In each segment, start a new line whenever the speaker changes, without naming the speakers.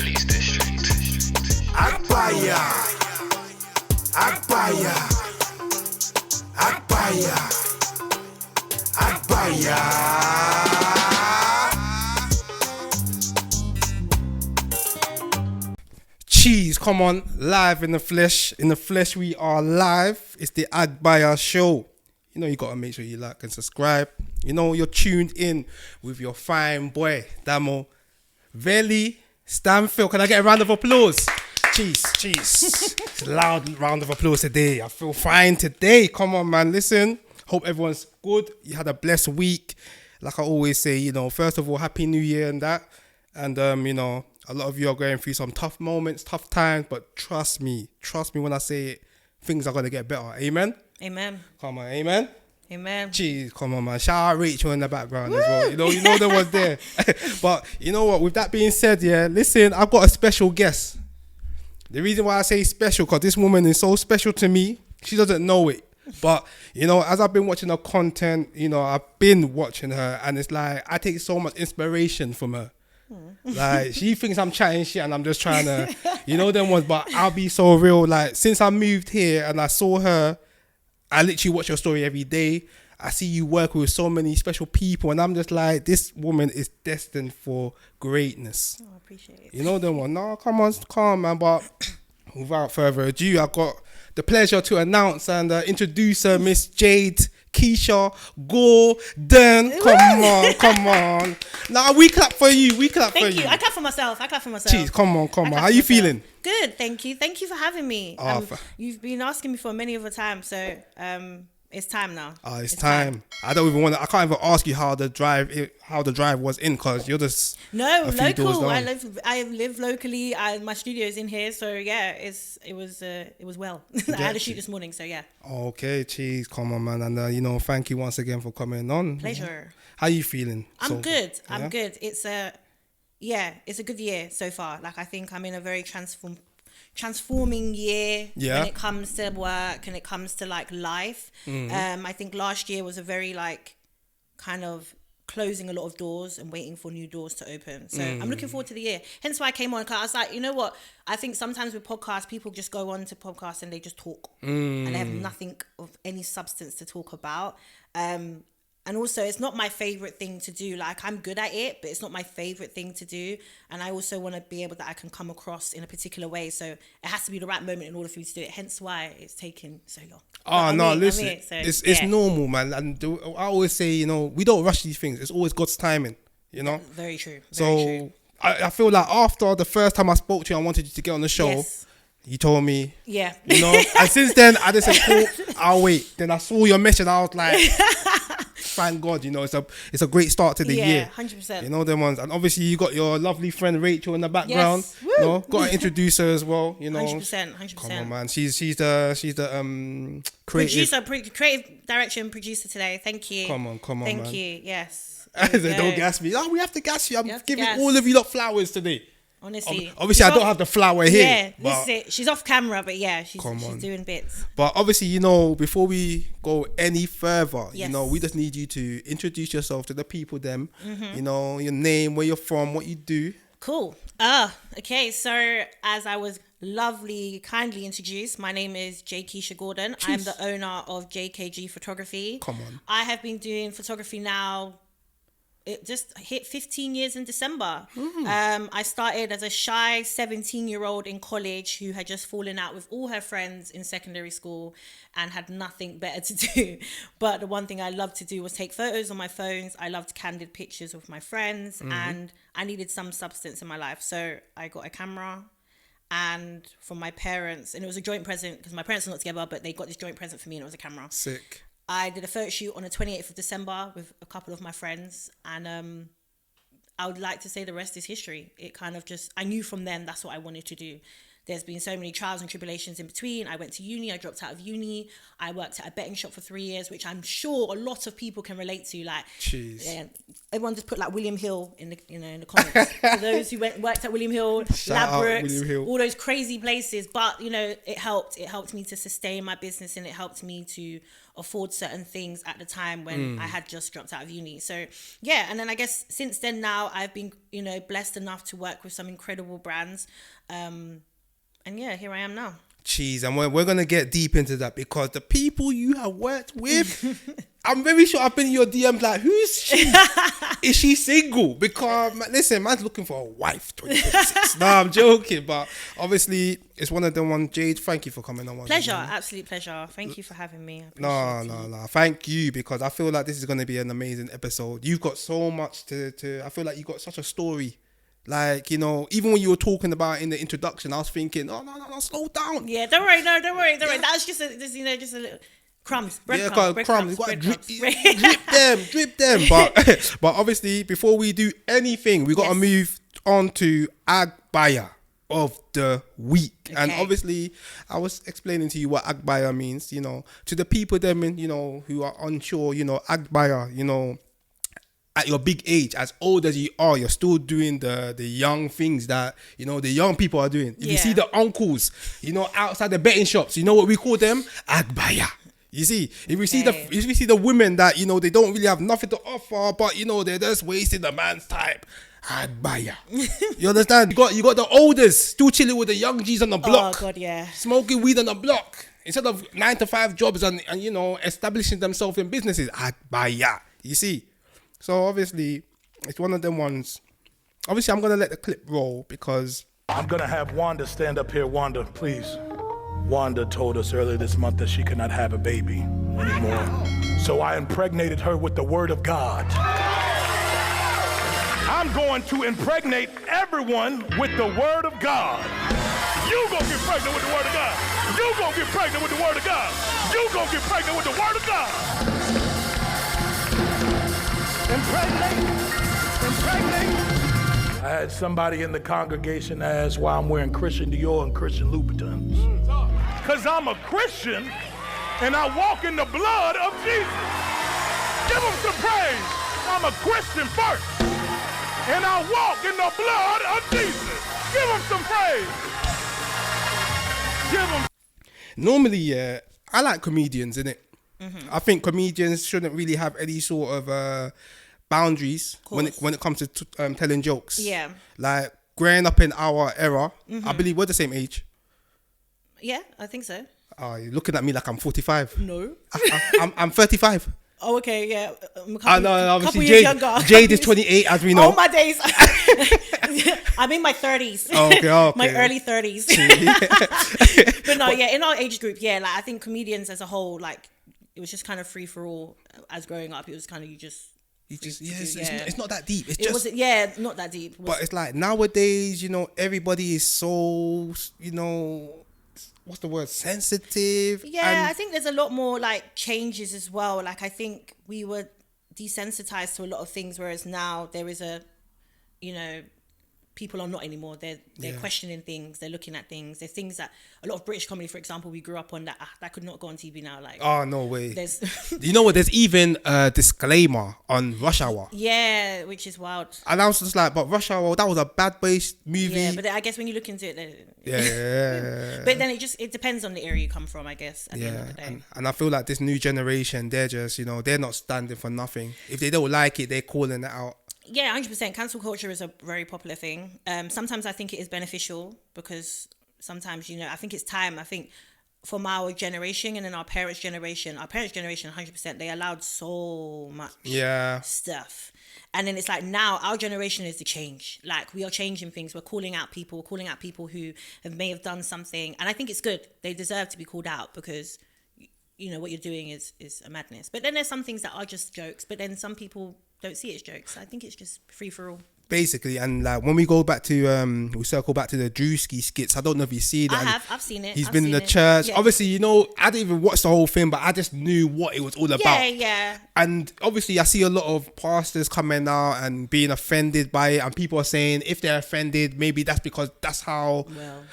Shirley's District.
Agbaya, Agbaya, Agbaya, Agbaya.
Cheese, come on, live in the flesh. In the flesh, we are live. It's the Agbaya Show. You know, you gotta make sure you like and subscribe. You know, you're tuned in with your fine boy, Dammo. Veli, Stanfield. Can I get a round of applause? Cheese. It's a loud round of applause today. I feel fine today. Come on, man. Listen, hope everyone's good. You had a blessed week. Like I always say, you know, first of all, Happy New Year and that. And, you know, a lot of you are going through some tough moments, tough times, but trust me when I say it, things are going to get better. Amen?
Amen.
Come on, amen?
Amen.
Jeez, come on, man. Shout out Rachel in the background as well. You know there was there. But you know what? With that being said, yeah, listen, I've got a special guest. The reason why I say special, because this woman is so special to me. She doesn't know it. But, you know, as I've been watching her content, you know, I've been watching her, and it's like, I take so much inspiration from her. Like, she thinks I'm chatting shit and I'm just trying to, you know them ones, but I'll be so real. Like, since I moved here and I saw her, I literally watch your story every day. I see you work with so many special people and I'm just like, this woman is destined for greatness.
Oh, I appreciate it.
You know them one? No, come on, man. But without further ado, I got the pleasure to announce and introduce her, Miss Jade Keshia Gordon. Come on. Now we clap for you.
Thank you. I clap for myself.
Jeez, come on. How you feeling?
Good, thank you. Thank you for having me. You've been asking me for many of a time, so it's time now.
It's time. I don't even I can't even ask you how the drive was in, because you're just
local. I live locally. My studio is in here, so yeah, it was well. I had a shoot this morning, so yeah.
Okay, cheese, come on, man, and you know, thank you once again for coming on.
Pleasure.
How you feeling?
I'm good. I'm good. It's a good year so far. Like, I think I'm in a very transforming year when it comes to work and it comes to like life. I think last year was a very like kind of closing a lot of doors and waiting for new doors to open. So I'm looking forward to the year. Hence why I came on, because I was like, you know what? I think sometimes with podcasts, people just go on to podcasts and they just talk and they have nothing of any substance to talk about. And also, it's not my favorite thing to do. Like, I'm good at it, but it's not my favorite thing to do. And I also want to be able that I can come across in a particular way. So it has to be the right moment in order for me to do it. Hence why it's taken so long.
Listen, it's normal, man. And I always say, you know, we don't rush these things. It's always God's timing, you know?
Very true.
True. I feel like after the first time I spoke to you, I wanted you to get on the show.
Yes.
You told me.
Yeah.
You know? And since then, I just said, cool, I'll wait. Then I saw your message and I was like... Thank God, you know, it's a great start to the year.
100%.
You know them ones, and obviously you got your lovely friend Rachel in the background.
Yes.
You know, got to introduce her as well. You know,
100%.
Come on, man. She's the creative
creative direction producer today. Thank you.
Come on,
Thank
man.
you. Yes.
Don't gas me. We have to gas you. I'm giving all of you lot flowers today.
Honestly,
obviously, I don't have the flower here.
Yeah, this is it. She's off camera, but yeah, she's doing bits.
But obviously, you know, before we go any further, you know, we just need you to introduce yourself to the people. You know, your name, where you're from, what you do.
Cool. Okay. So as I was kindly introduced, my name is Jade Keshia Gordon. Jeez. I'm the owner of JKG Photography.
Come on.
I have been doing photography now. It just hit 15 years in December. I started as a shy 17-year-old in college who had just fallen out with all her friends in secondary school and had nothing better to do. But the one thing I loved to do was take photos on my phones. I loved candid pictures of my friends and I needed some substance in my life. So I got a camera, and from my parents, and it was a joint present because my parents are not together, but they got this joint present for me and it was a camera.
Sick.
I did a photo shoot on the 28th of December with a couple of my friends, and I would like to say the rest is history. It kind of just, I knew from then that's what I wanted to do. there's been so many trials and tribulations in between. I went to uni, I dropped out of uni. I worked at a betting shop for 3 years, which I'm sure a lot of people can relate to. Like,
jeez.
Yeah, everyone just put like William Hill in the in the comments. For those who worked at William Hill, Labrooks, all those crazy places. But it helped. It helped me to sustain my business, and it helped me to afford certain things at the time when I had just dropped out of uni. So yeah, and then I guess since then now I've been blessed enough to work with some incredible brands, and yeah, here I am now. Jeez,
and we're gonna get deep into that because the people you have worked with, I'm very sure I've been in your DMs like, who's she? Is she single? Because listen, man's looking for a wife. 2026. No, I'm joking, but obviously it's one of them ones. Jade, thank you for coming on.
Pleasure, absolute pleasure. Thank you for having me.
No. Thank you, because I feel like this is gonna be an amazing episode. You've got so much to I feel like you got such a story. Like, even when you were talking about in the introduction, I was thinking, no, slow down.
Yeah, don't worry. That was just a little crumbs, breadcrumbs.
Drip them. But obviously, before we do anything, we got to move on to Agbaya of the week. Okay. And obviously, I was explaining to you what Agbaya means, to the people who are unsure, Agbaya, at your big age, as old as you are, you're still doing the young things that, the young people are doing. If you see the uncles, outside the betting shops, you know what we call them? Agbaya. You see, if we see the women that, they don't really have nothing to offer, but, they're just wasting the man's time. Agbaya. You understand? You got the oldest still chilling with the young G's on the block.
Oh, God, yeah.
Smoking weed on the block. Instead of 9-to-5 jobs and establishing themselves in businesses. Agbaya. You see? So obviously, it's one of them ones. Obviously, I'm going to let the clip roll because
I'm going to have Wanda stand up here. Wanda, please. Wanda told us earlier this month that she cannot have a baby anymore. So I impregnated her with the word of God. I'm going to impregnate everyone with the word of God. You gonna get pregnant with the word of God. You gonna get pregnant with the word of God. You gonna get pregnant with the word of God. Impregnate. I had somebody in the congregation ask why I'm wearing Christian Dior and Christian Louboutins. Because I'm a Christian and I walk in the blood of Jesus. Give him some praise. I'm a Christian first and I walk in the blood of Jesus. Give him some praise. Give him.
Normally, I like comedians, innit? Mm-hmm. I think comedians shouldn't really have any sort of boundaries when it comes to telling jokes. Yeah. Like growing up in our era, I believe we're the same age.
Yeah, I think so.
Oh, you're looking at me like I'm 45.
No.
I'm 35.
Oh, okay, yeah.
Obviously
younger.
Jade is 28, as we know.
Oh, my days. I'm in my 30s.
Oh, okay.
My early 30s. But no, in our age group, I think comedians as a whole, it was just kind of free for all. As growing up, it was kind of
it's not that deep.
Not that deep.
But it's like nowadays, everybody is so, what's the word? Sensitive.
Yeah, I think there's a lot more changes as well. I think we were desensitized to a lot of things, whereas now there is people are not anymore. They're questioning things. They're looking at things. There's things that a lot of British comedy, for example, we grew up on that could not go on TV now.
Oh, no way. You know what? There's even a disclaimer on Rush Hour.
Yeah, which is wild.
And I was just like, but Rush Hour, that was a bad-based movie.
Yeah, but I guess when you look into it,
yeah.
But then it depends on the area you come from, I guess. At the end of the day.
And I feel like this new generation, they're just, they're not standing for nothing. If they don't like it, they're calling it out.
Yeah, 100%. Cancel culture is a very popular thing. Sometimes I think it is beneficial because sometimes, I think it's time. I think from our generation and then our parents' generation, 100%, they allowed so much stuff. And then it's now our generation is the change. We are changing things. We're calling out people who may have done something. And I think it's good. They deserve to be called out because what you're doing is a madness. But then there's some things that are just jokes. But then some people don't see it as jokes. I think it's just free for all.
Basically, and when we go back to we circle back to the Drewski skits. I don't know if you've seen it.
I've seen it.
He's been in the church. Yeah. Obviously, I didn't even watch the whole thing, but I just knew what it was all about.
Yeah.
And obviously, I see a lot of pastors coming out and being offended by it, and people are saying if they're offended, maybe that's because that's how.
Well.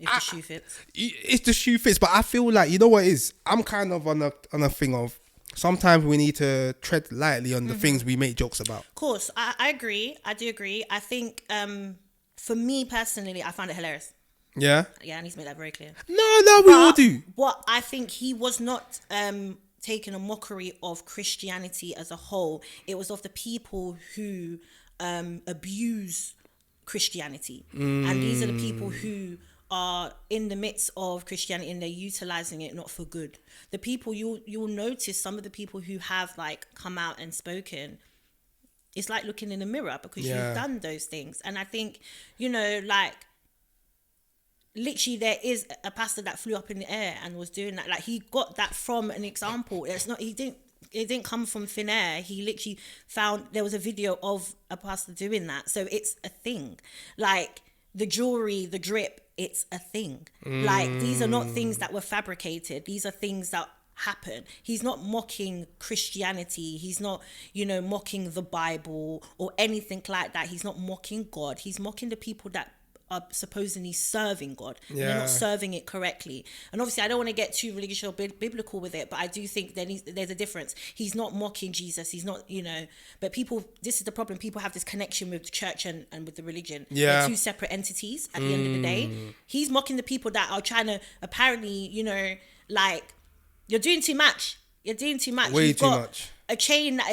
If the shoe fits.
It's the shoe fits, but I feel like, you know what it is? I'm kind of on a thing of sometimes we need to tread lightly on the things we make jokes about.
Of course, I agree. I do agree. I think for me personally, I found it hilarious.
Yeah?
Yeah, I need to make that very clear.
No, we all do.
What I think he was not taking a mockery of Christianity as a whole. It was of the people who abuse Christianity. And these are the people who are in the midst of Christianity and they're utilizing it not for good. The people you'll notice, some of the people who have like come out and spoken, it's like looking in the mirror because you've done those things. And I think, you know, like literally there is a pastor that flew up in the air and was doing that. Like he got that from an example. It didn't come from thin air. He literally found there was a video of a pastor doing that. So it's a thing. Like the jewelry, the drip, it's a thing. Like these are not things that were fabricated. These are things that happen. He's not mocking Christianity. He's not, you know, mocking the Bible or anything like that. He's not mocking God. He's mocking the people that are supposedly serving God. And they're not serving it correctly. And obviously I don't want to get too religious or biblical with it, but I do think there's a difference. He's not mocking Jesus. He's not, you know, but people, this is the problem. People have this connection with the church and with the religion. They're two separate entities at the end of the day. He's mocking the people that are trying to apparently, you know, like, you're doing too much. You're doing too much.
Way
You've
too
got
much.
a chain that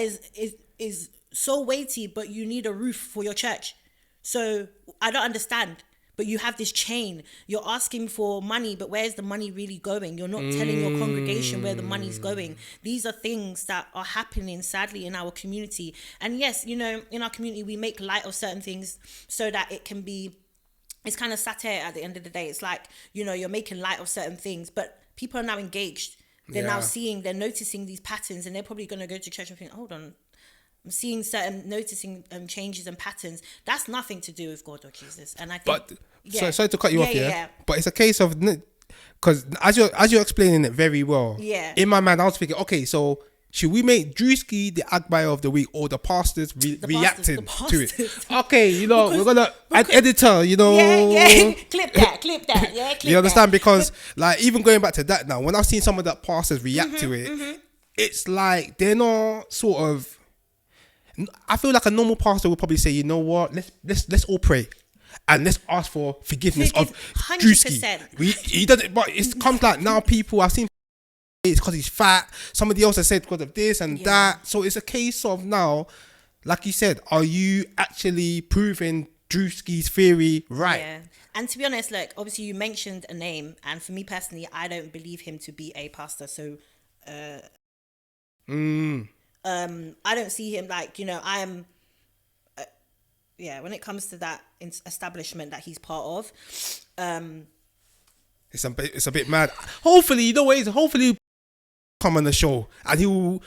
is so weighty, but you need a roof for your church. So I don't understand. But you have this chain. You're asking for money, but where's the money really going? You're not telling your congregation where the money's going. These are things that are happening, sadly, in our community. And yes, you know, in our community, we make light of certain things so that it can be, it's kind of satire at the end of the day. It's like, you know, you're making light of certain things, but people are now engaged. They're now they're noticing these patterns, and they're probably going to go to church and think, hold on, I'm seeing noticing changes and patterns. That's nothing to do with God or Jesus. And I think,
sorry to cut you off here. But it's a case of, because as you're explaining it very well, in my mind I was thinking, okay, so should we make Drewski the Agbaya of the week or the pastors reacting to it? Okay, you know, we're gonna add editor, you know.
Clip that.
You understand? Because like even going back to that now, when I've seen some of that pastors react to it, it's like they're not sort of. I feel like a normal pastor would probably say, you know what, let's all pray and let's ask for forgiveness of
100%.
Drewski. He doesn't, but it comes like now people I've seen it's because he's fat. Somebody else has said because of this and that. So it's a case of now, like you said, are you actually proving Drewski's theory right?
Yeah. And to be honest, like obviously you mentioned a name, and for me personally, I don't believe him to be a pastor. So I don't see him like, you know, I am, when it comes to that establishment that he's part of,
it's a bit mad. Hopefully, you know what it is? Hopefully come on the show and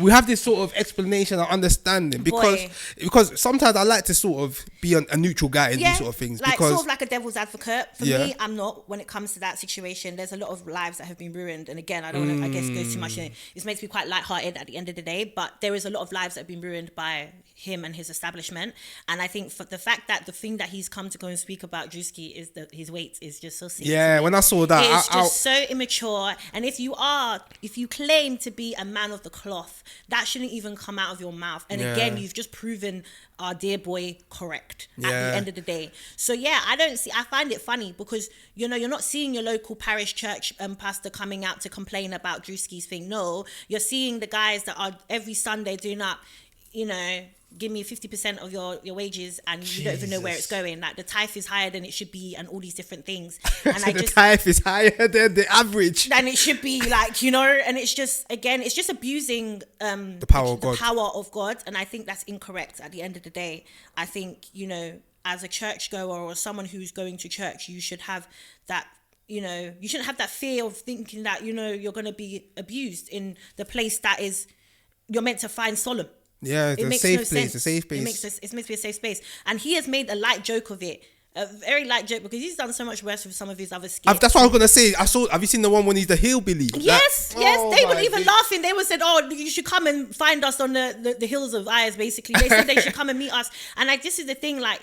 we have this sort of explanation and understanding because sometimes I like to sort of be a neutral guy in these sort of things,
like
because
sort of like a devil's advocate. For me, I'm not. When it comes to that situation, there's a lot of lives that have been ruined, and again, I don't want to, I guess, go too much in it. It makes me quite lighthearted at the end of the day, but there is a lot of lives that have been ruined by him and his establishment. And I think for the fact that the thing that he's come to go and speak about Drewski is that his weight is just so sick.
Yeah, when I saw that,
it's just so immature. And if you claim to be a man of the cloth, that shouldn't even come out of your mouth. And again, you've just proven our dear boy correct at the end of the day. So I find it funny because, you know, you're not seeing your local parish church pastor coming out to complain about Drewski's thing. No, you're seeing the guys that are every Sunday doing up, you know, give me 50% of your wages, and you don't even know where it's going. Like the tithe is higher than it should be, and all these different things. And
so the tithe is higher than the average.
Than it should be, like, you know. And it's just, again, it's just abusing
the power
of God. And I think that's incorrect. At the end of the day, I think, you know, as a churchgoer or someone who's going to church, you should have that. You know, you shouldn't have that fear of thinking that, you know, you're going to be abused in the place that is you're meant to find solemn.
Yeah, it's a safe place, a safe place.
It's meant to be a safe space. And he has made a light joke of it. A very light joke, because he's done so much worse with some of his other skits.
That's what I was going to say. Have you seen the one when he's the hillbilly?
Yes. They were even laughing. They were said, oh, you should come and find us on the hills of Ayers, basically. They said they should come and meet us. And like, this is the thing, like,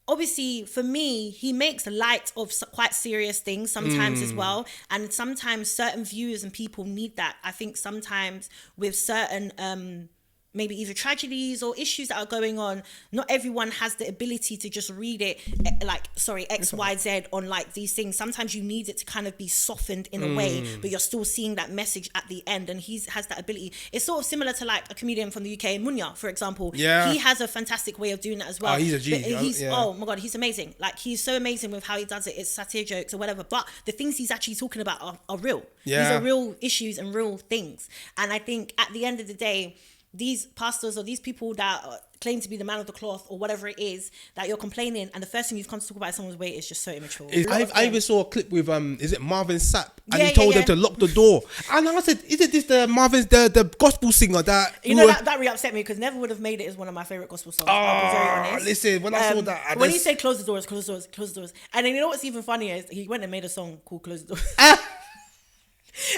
obviously, for me, he makes light of quite serious things sometimes as well. And sometimes certain viewers and people need that. I think sometimes with certain maybe either tragedies or issues that are going on, not everyone has the ability to just read it X, Y, Z on like these things. Sometimes you need it to kind of be softened in a way, but you're still seeing that message at the end, and he has that ability. It's sort of similar to like a comedian from the UK, Munya, for example.
Yeah.
He has a fantastic way of doing that as well.
Oh, he's a G.
Oh my God, he's amazing. Like, he's so amazing with how he does it. It's satire jokes or whatever, but the things he's actually talking about are real.
Yeah.
These are real issues and real things. And I think at the end of the day, these pastors or these people that claim to be the man of the cloth or whatever it is that you're complaining, and the first thing you've come to talk about someone's weight is just so immature.
I even saw a clip with is it Marvin Sapp, and
Yeah,
he told
yeah,
them to lock the door, and I said, isn't this the gospel singer that
You know, that really upset me, because Never Would Have Made It is one of my favorite gospel songs. I'll be very honest.
Listen, when I saw that,
when he said close the doors, close the doors, close the doors, and then you know what's even funnier is he went and made a song called Close the Doors.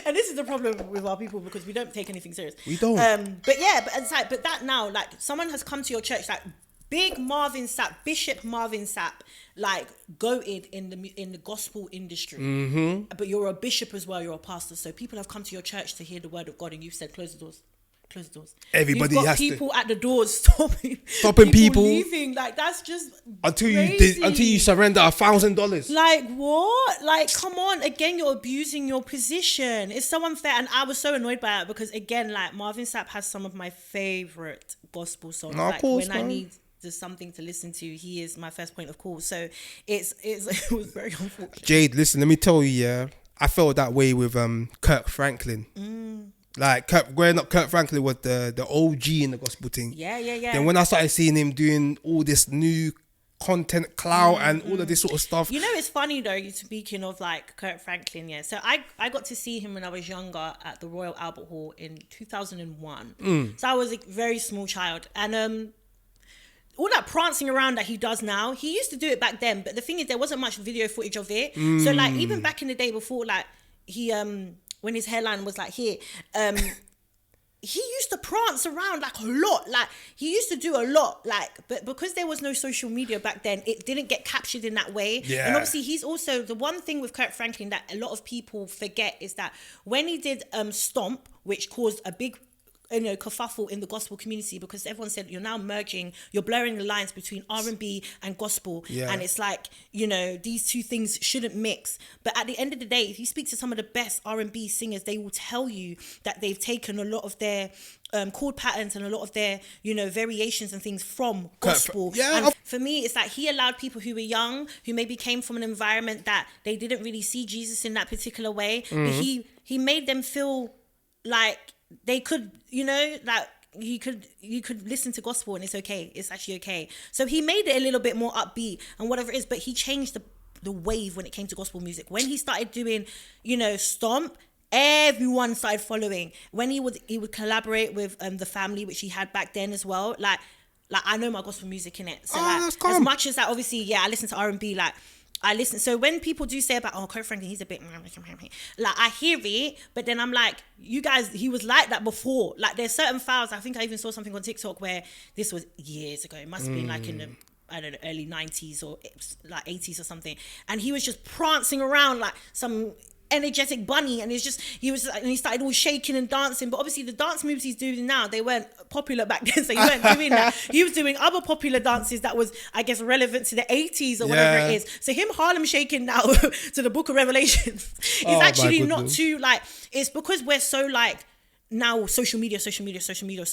And this is the problem with our people, because we don't take anything serious.
We don't.
But it's like, but that now, like, someone has come to your church, like big Marvin Sapp, Bishop Marvin Sapp, like goated in the gospel industry. But you're a bishop as well. You're a pastor, so people have come to your church to hear the word of God, and you've said close the doors. Close the doors.
Everybody
You've got
has
people at the doors stopping
people
leaving. Like, that's just
until
crazy.
you surrender $1,000.
Like, what? Like, come on. Again, you're abusing your position. It's so unfair. And I was so annoyed by it, because again, like, Marvin Sapp has some of my favorite gospel songs.
No, of course,
when I need just something to listen to, he is my first point of call. So it was very unfortunate.
Jade, listen, let me tell you, yeah, I felt that way with Kirk Franklin. Like, growing up, Kirk Franklin was the OG in the gospel thing.
Yeah.
Then when I started seeing him doing all this new content clout and all of this sort of stuff.
You know, it's funny though, speaking of like Kirk Franklin, yeah. So I got to see him when I was younger at the Royal Albert Hall in 2001. So I was a very small child. And all that prancing around that he does now, he used to do it back then. But the thing is, there wasn't much video footage of it. So like, even back in the day before, like, he when his hairline was like here, he used to prance around like a lot. Like, he used to do a lot. Like, but because there was no social media back then, it didn't get captured in that way.
Yeah.
And obviously, he's also, the one thing with Kirk Franklin that a lot of people forget is that when he did Stomp, which caused a big kerfuffle in the gospel community, because everyone said you're now merging, you're blurring the lines between R&B and gospel, and it's like, these two things shouldn't mix. But at the end of the day, if you speak to some of the best R&B singers, they will tell you that they've taken a lot of their chord patterns and a lot of their variations and things from gospel. And for me, it's like he allowed people who were young, who maybe came from an environment that they didn't really see Jesus in that particular way, but he made them feel like they could, like you could listen to gospel and it's okay. It's actually okay. So he made it a little bit more upbeat and whatever it is, but he changed the wave when it came to gospel music. When he started doing, Stomp, everyone started following. When he would collaborate with the Family, which he had back then as well. Like I know my gospel music in it. So as much as that, obviously, I listen to R&B, like I listen. So when people do say about, Kirk Franklin, he's a bit, like, I hear it, but then I'm like, you guys, he was like that before. Like, there's certain files. I think I even saw something on TikTok where this was years ago. It must have been like in the, I don't know, early 90s or like 80s or something. And he was just prancing around like some energetic bunny, and he started all shaking and dancing. But obviously the dance moves he's doing now, they weren't popular back then, so he weren't doing that. He was doing other popular dances that was, I guess, relevant to the 80s or whatever it is. So him Harlem shaking now to the Book of Revelation is actually not too, like, it's because we're so like now social media, so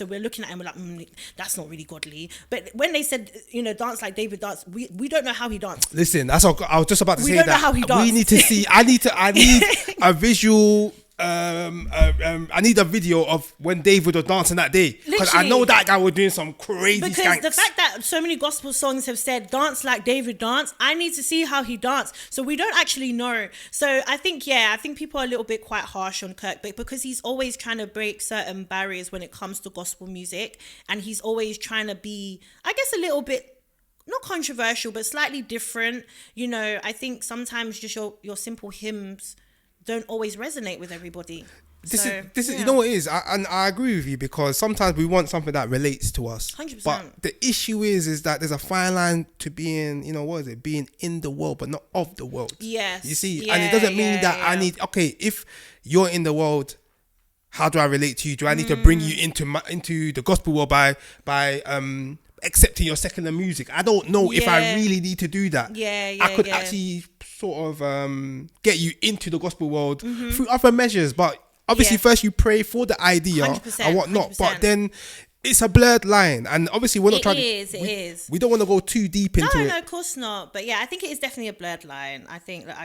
we're looking at him, we're like, that's not really godly. But when they said, dance like David dance, we don't know how he danced.
Listen, that's what I was just about to say.
We don't know how he danced.
We need to see. I need a visual. I need a video of when David was dancing that day, because I know that guy was doing some crazy
because
skanks.
The fact that so many gospel songs have said dance like David dance, I need to see how he danced. So we don't actually know. So I think people are a little bit quite harsh on Kirk, but because he's always trying to break certain barriers when it comes to gospel music, and he's always trying to be, I guess, a little bit not controversial, but slightly different. I think sometimes just your simple hymns don't always resonate with everybody.
This is you know what it is, and I agree with you, because sometimes we want something that relates to us.
100%.
But the issue is that there's a fine line to being, being in the world but not of the world.
Yes.
You see,
Yeah,
and it doesn't mean that
yeah.
I need. Okay, if you're in the world, how do I relate to you? Do I need to bring you into the gospel world by accepting your secular music? I don't know if I really need to do that. I could actually sort of get you into the gospel world through other measures, but obviously first you pray for the idea
100%,
and whatnot.
100%.
But then it's a blurred line, and obviously we're not trying.
It is.
We don't want to go too deep into it.
No, of course not. But yeah, I think it is definitely a blurred line. I think that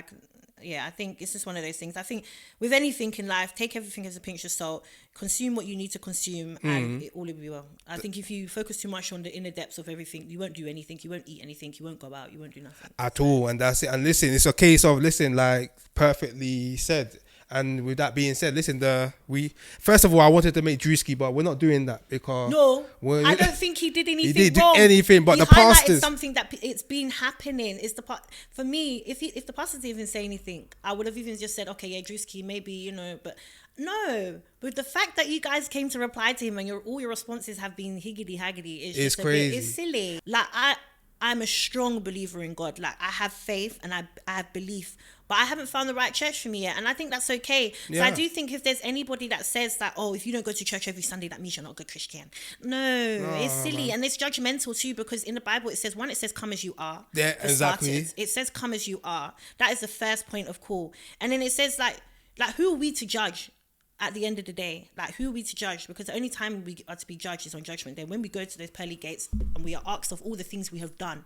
I think it's just one of those things. I think with anything in life, take everything as a pinch of salt, consume what you need to consume, and it all will be well. I think if you focus too much on the inner depths of everything, you won't do anything, you won't eat anything, you won't go out, you won't do nothing.
At all, and that's it. And listen, it's a case of, like perfectly said. And with that being said, listen, first of all, I wanted to make Drewski, but we're not doing that because
I don't think he did anything
he didn't
wrong.
do anything, but
he
the
highlighted
pastors,
something that it's been happening. Is the part for me? If the pastors didn't even say anything, I would have even just said, okay, yeah, Drewski, maybe, but no. But the fact that you guys came to reply to him and all your responses have been higgity-haggity is just
crazy.
It's silly. Like I'm a strong believer in God. Like I have faith and I have belief, but I haven't found the right church for me yet. And I think that's okay. So I do think if there's anybody that says that, if you don't go to church every Sunday, that means you're not a good Christian. No, it's silly. And it's judgmental too, because in the Bible, it says come as you are.
Yeah, exactly.
Starters. It says come as you are. That is the first point of call. And then it says like who are we to judge? At the end of the day, like who are we to judge? Because the only time we are to be judged is on judgment day, when we go to those pearly gates and we are asked of all the things we have done.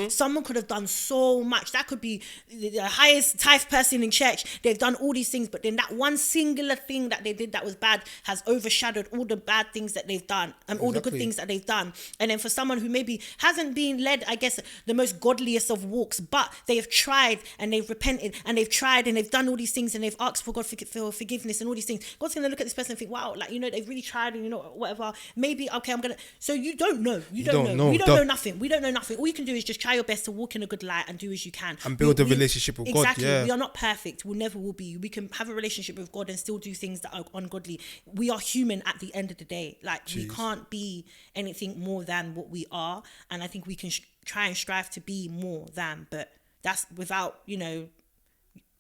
Someone could have done so much. That could be the highest tithe person in church. They've done all these things, but then that one singular thing that they did that was bad has overshadowed all the bad things that they've done and all the good things that they've done. And then for someone who maybe hasn't been led, I guess, the most godliest of walks, but they have tried and they've repented and they've tried and they've done all these things and they've asked for God for forgiveness and all these things. God's going to look at this person and think, wow, like, they've really tried and, whatever. Maybe, okay, so you don't know. You don't know. We don't know nothing. We don't know nothing. All you can do is just try your best to walk in a good light and do as you can.
And build a relationship with God.
Exactly. We are not perfect. We never will be. We can have a relationship with God and still do things that are ungodly. We are human at the end of the day. Like, we can't be anything more than what we are. And I think we can try and strive to be more than, but that's without,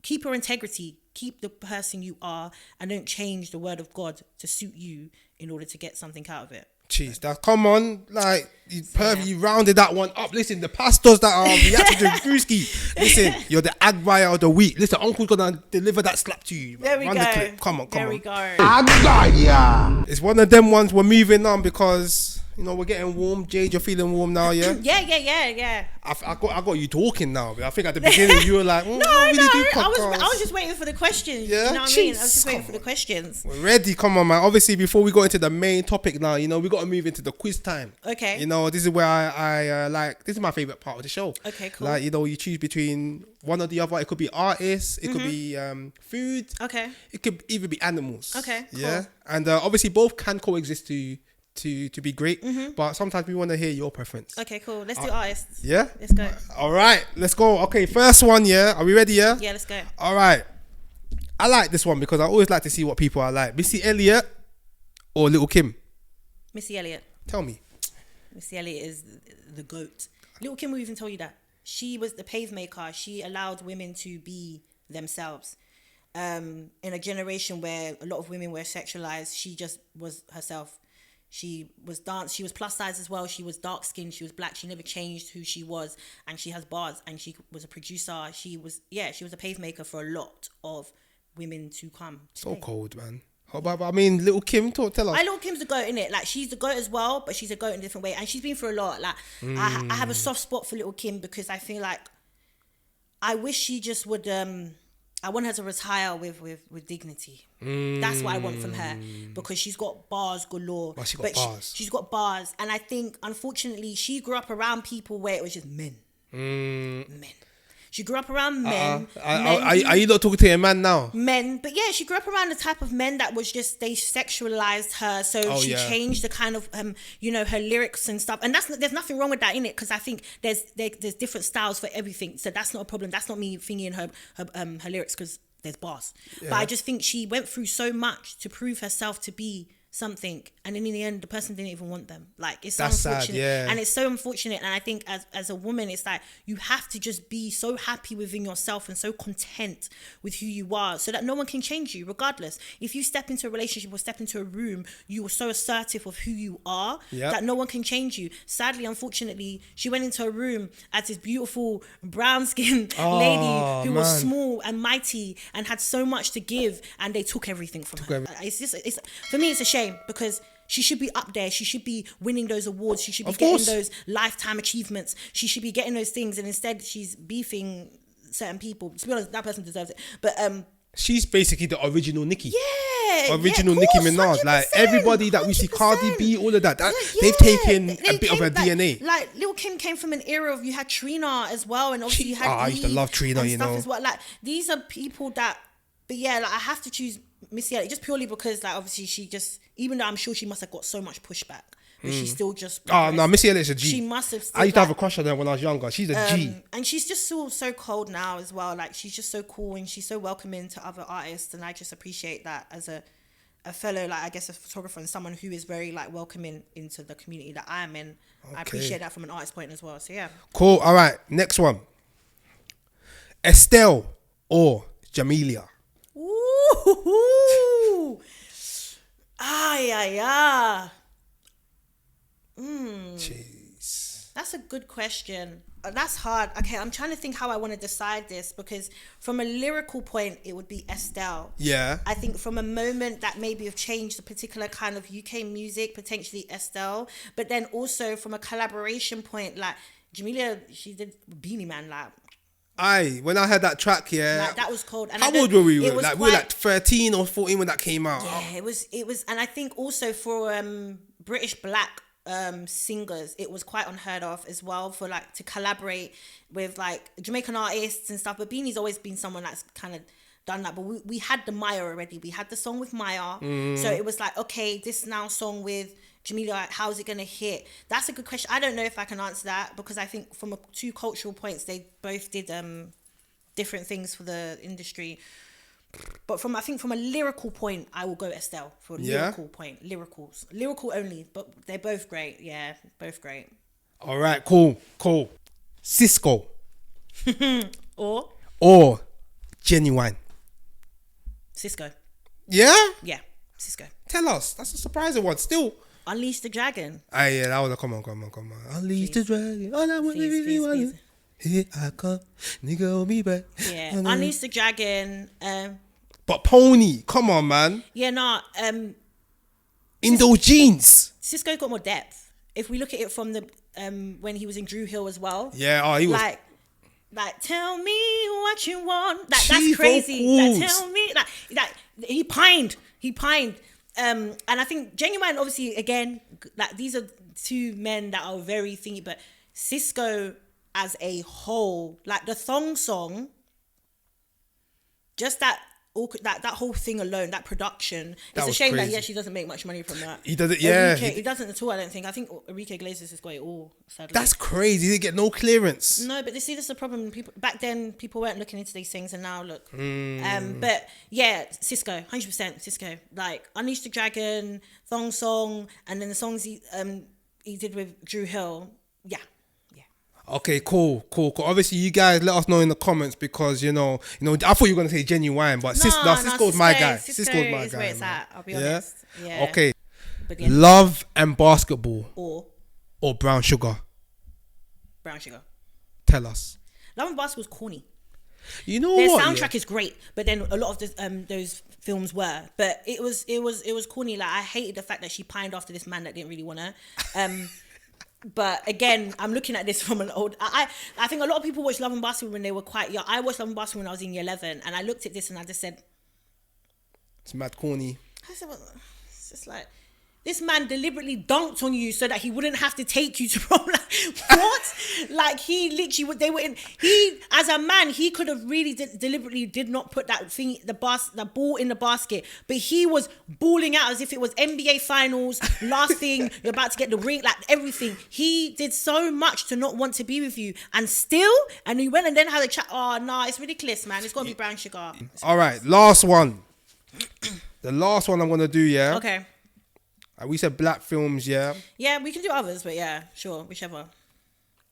keep your integrity, keep the person you are, and don't change the word of God to suit you in order to get something out of it.
Jeez, come on, like you rounded that one up. Listen, the pastors that are reacting to Drewski, listen, you're the Agbaya of the week. Listen, Uncle's gonna deliver that slap to you.
There we go.
The clip. Come on.
There we go.
Agbaya.
It's one of them ones we're moving on because we're getting warm. Jade, you're feeling warm now, yeah?
Yeah.
I got you talking now. I think at the beginning you were like,
no,
I
was just waiting for the questions.
Yeah?
You know what I mean? I was just waiting for the questions.
We're ready. Come on, man. Obviously, before we go into the main topic now, we got to move into the quiz time.
Okay.
This is where I like, this is my favorite part of the show.
Okay, cool.
Like, you choose between one or the other. It could be artists. It could be food.
Okay.
It could even be animals.
Okay, cool.
Yeah. And obviously, both can coexist to be great, but sometimes we want to hear your preference.
Okay, cool. Let's do artists.
Yeah?
Let's go.
All right, let's go. Okay, first one, yeah? Are we ready, yeah?
Yeah, let's go.
All right. I like this one because I always like to see what people are like. Missy Elliott or Little Kim?
Missy Elliott.
Tell me.
Missy Elliott is the GOAT. Little Kim will even tell you that. She was the pavemaker. She allowed women to be themselves. In a generation where a lot of women were sexualized, she just was herself. She was she was plus size as well. She was dark skinned. She was black. She never changed who she was. And she has bars. And she was a producer. She was a pavemaker for a lot of women to come.
So cold, man. Little Kim, tell us.
Little Kim's the GOAT, innit? Like, she's the GOAT as well, but she's a GOAT in a different way. And she's been through a lot. Like, I have a soft spot for Little Kim because I feel like I wish she just would... I want her to retire with dignity. That's what I want from her because she's got bars galore.
Well, bars.
She's got bars. And I think, unfortunately, she grew up around people where it was just men. Men. She grew up around men.
Are you not talking to a man now?
Men. But yeah, she grew up around the type of men that was just, they sexualized her. So she changed the kind of, her lyrics and stuff. And there's nothing wrong with that, innit? Because I think there's different styles for everything. So that's not a problem. That's not me thinking her lyrics because there's bars. But I just think she went through so much to prove herself to be something, and then in the end the person didn't even want them. Like, it's so unfortunate. And it's so unfortunate. And I think as a woman, it's like you have to just be so happy within yourself and so content with who you are, so that no one can change you regardless. If you step into a relationship or step into a room, you are so assertive of who you are that no one can change you. Sadly, unfortunately, she went into a room as this beautiful brown skinned lady who was small and mighty and had so much to give, and they took everything from her. It's for me, it's a shame, because she should be up there. She should be winning those awards. She should be getting those lifetime achievements. She should be getting those things, and instead she's beefing certain people. To be honest, that person deserves it. But
she's basically the original Nicki.
Nicki
Minaj. 100%, like everybody that we see, Cardi B, all of that. They've taken a bit of her DNA.
Like Lil' Kim came from an era of, you had Trina as well, and obviously you had
I used to love Trina,
and stuff as well. Like, these are people that, but yeah, like I have to choose Missy Elliott just purely because, like, obviously she just, even though I'm sure she must have got so much pushback, but she still just
Missy Elliott's a G.
She must have
I used to have a crush on her when I was younger. She's a G.
And she's just so cold now as well. Like, she's just so cool, and she's so welcoming to other artists, and I just appreciate that as a fellow, like, I guess a photographer and someone who is very, like, welcoming into the community that I'm in. I appreciate that from an artist point as well. So yeah.
Cool. All right, next one. Estelle or Jamelia?
Ooh.
Jeez.
That's a good question. That's hard. Okay, I'm trying to think how I want to decide this, because from a lyrical point, it would be Estelle.
Yeah.
I think from a moment that maybe have changed a particular kind of UK music, potentially Estelle. But then also from a collaboration point, like Jamelia, she did Beanie Man, like.
When I heard that track,
like, that was cold. And
how old were we? Like, we were like 13 or 14 when that came out.
Yeah, it was, and I think also for British black singers, it was quite unheard of as well, for like to collaborate with like Jamaican artists and stuff. But Beanie's always been someone that's kind of done that. But we had the Maya already. We had the song with Maya, so it was like, okay, this now song with Jamelia, how's it gonna hit? That's a good question. I don't know if I can answer that, because I think from two cultural points, they both did different things for the industry. But from a lyrical point, I will go Estelle for a lyrical point. Lyrical only, but they're both great. Yeah, both great.
All right, cool. Cisco
or
Genuine?
Cisco.
Yeah,
Cisco.
Tell us. That's a surprising one. Still.
Unleash the Dragon.
Yeah, that was a come on. Unleash the Dragon. All I want
Please.
Here I come, nigga, hold me back.
Yeah, Unleash the Dragon.
But Pony, come on, man.
Yeah,
in those jeans.
Cisco got more depth. If we look at it from the when he was in Drew Hill as well.
Yeah, he was
like tell me what you want. That's crazy. Like, tell me, like he pined. And I think Genuine, obviously, again, like these are two men that are very thingy, but Cisco as a whole, like the thong song, just that whole thing alone, that production. It's a shame that he actually doesn't make much money from that.
He doesn't,
he doesn't at all, I don't think. I think Enrique Iglesias has got it all, sadly.
That's crazy. He didn't get no clearance.
No, but see, that's the problem. Back then, people weren't looking into these things, and now look. But yeah, Cisco, 100% Cisco. Like Unleash the Dragon, Thong Song, and then the songs he did with Drew Hill. Yeah.
Okay, cool. Obviously, you guys let us know in the comments, because I thought you were gonna say Genuine, but Cisco's my guy.
Cisco's my guy. Where it's at, I'll be honest. Yeah.
Okay. But yeah. Love and Basketball or Brown Sugar.
Brown Sugar.
Tell us.
Love and Basketball was corny.
You know
their
what?
Their soundtrack is great, but then a lot of those films were. But it was corny. Like, I hated the fact that she pined after this man that didn't really want her. But again, I'm looking at this from an old. I think a lot of people watched Love and Basketball when they were quite young. I watched Love and Basketball when I was in year 11, and I looked at this and I just said,
"It's mad corny."
I said, well, it's just like this man deliberately dunked on you so that he wouldn't have to take you to prom. Like, what? Like, he literally, they were in, he, as a man, he could have really deliberately did not put that thing, the ball in the basket, but he was balling out as if it was NBA finals, last thing, you're about to get the ring, like everything. He did so much to not want to be with you, and he went and then had a chat. Oh, no, it's ridiculous, man. It's got to be brown sugar.
All right, last one. The last one I'm going to do, yeah?
Okay.
We said black films, yeah?
Yeah, we can do others, but yeah, sure, whichever.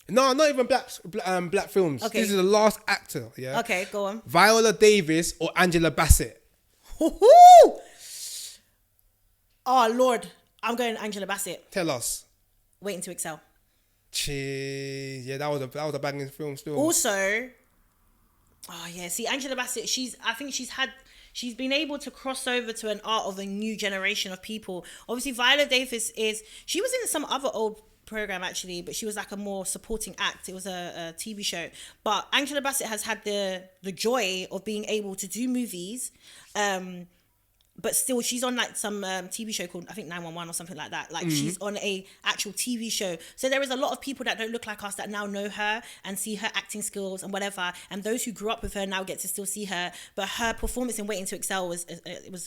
No, not even black films.
Okay.
This is the last actor, yeah?
Okay, go on.
Viola Davis or Angela Bassett?
Oh, Lord. I'm going Angela Bassett.
Tell us.
Waiting to Excel.
Cheese. Yeah, that was a banging film still.
Also, see, Angela Bassett, I think she's been able to cross over to an art of a new generation of people. Obviously, Viola Davis she was in some other old program actually, but she was like a more supporting act. It was a TV show. But Angela Bassett has had the joy of being able to do movies, but still she's on like some TV show called, I think, 911 or something like that. Like she's on a actual TV show. So there is a lot of people that don't look like us that now know her and see her acting skills and whatever. And those who grew up with her now get to still see her. But her performance in Waiting to Excel was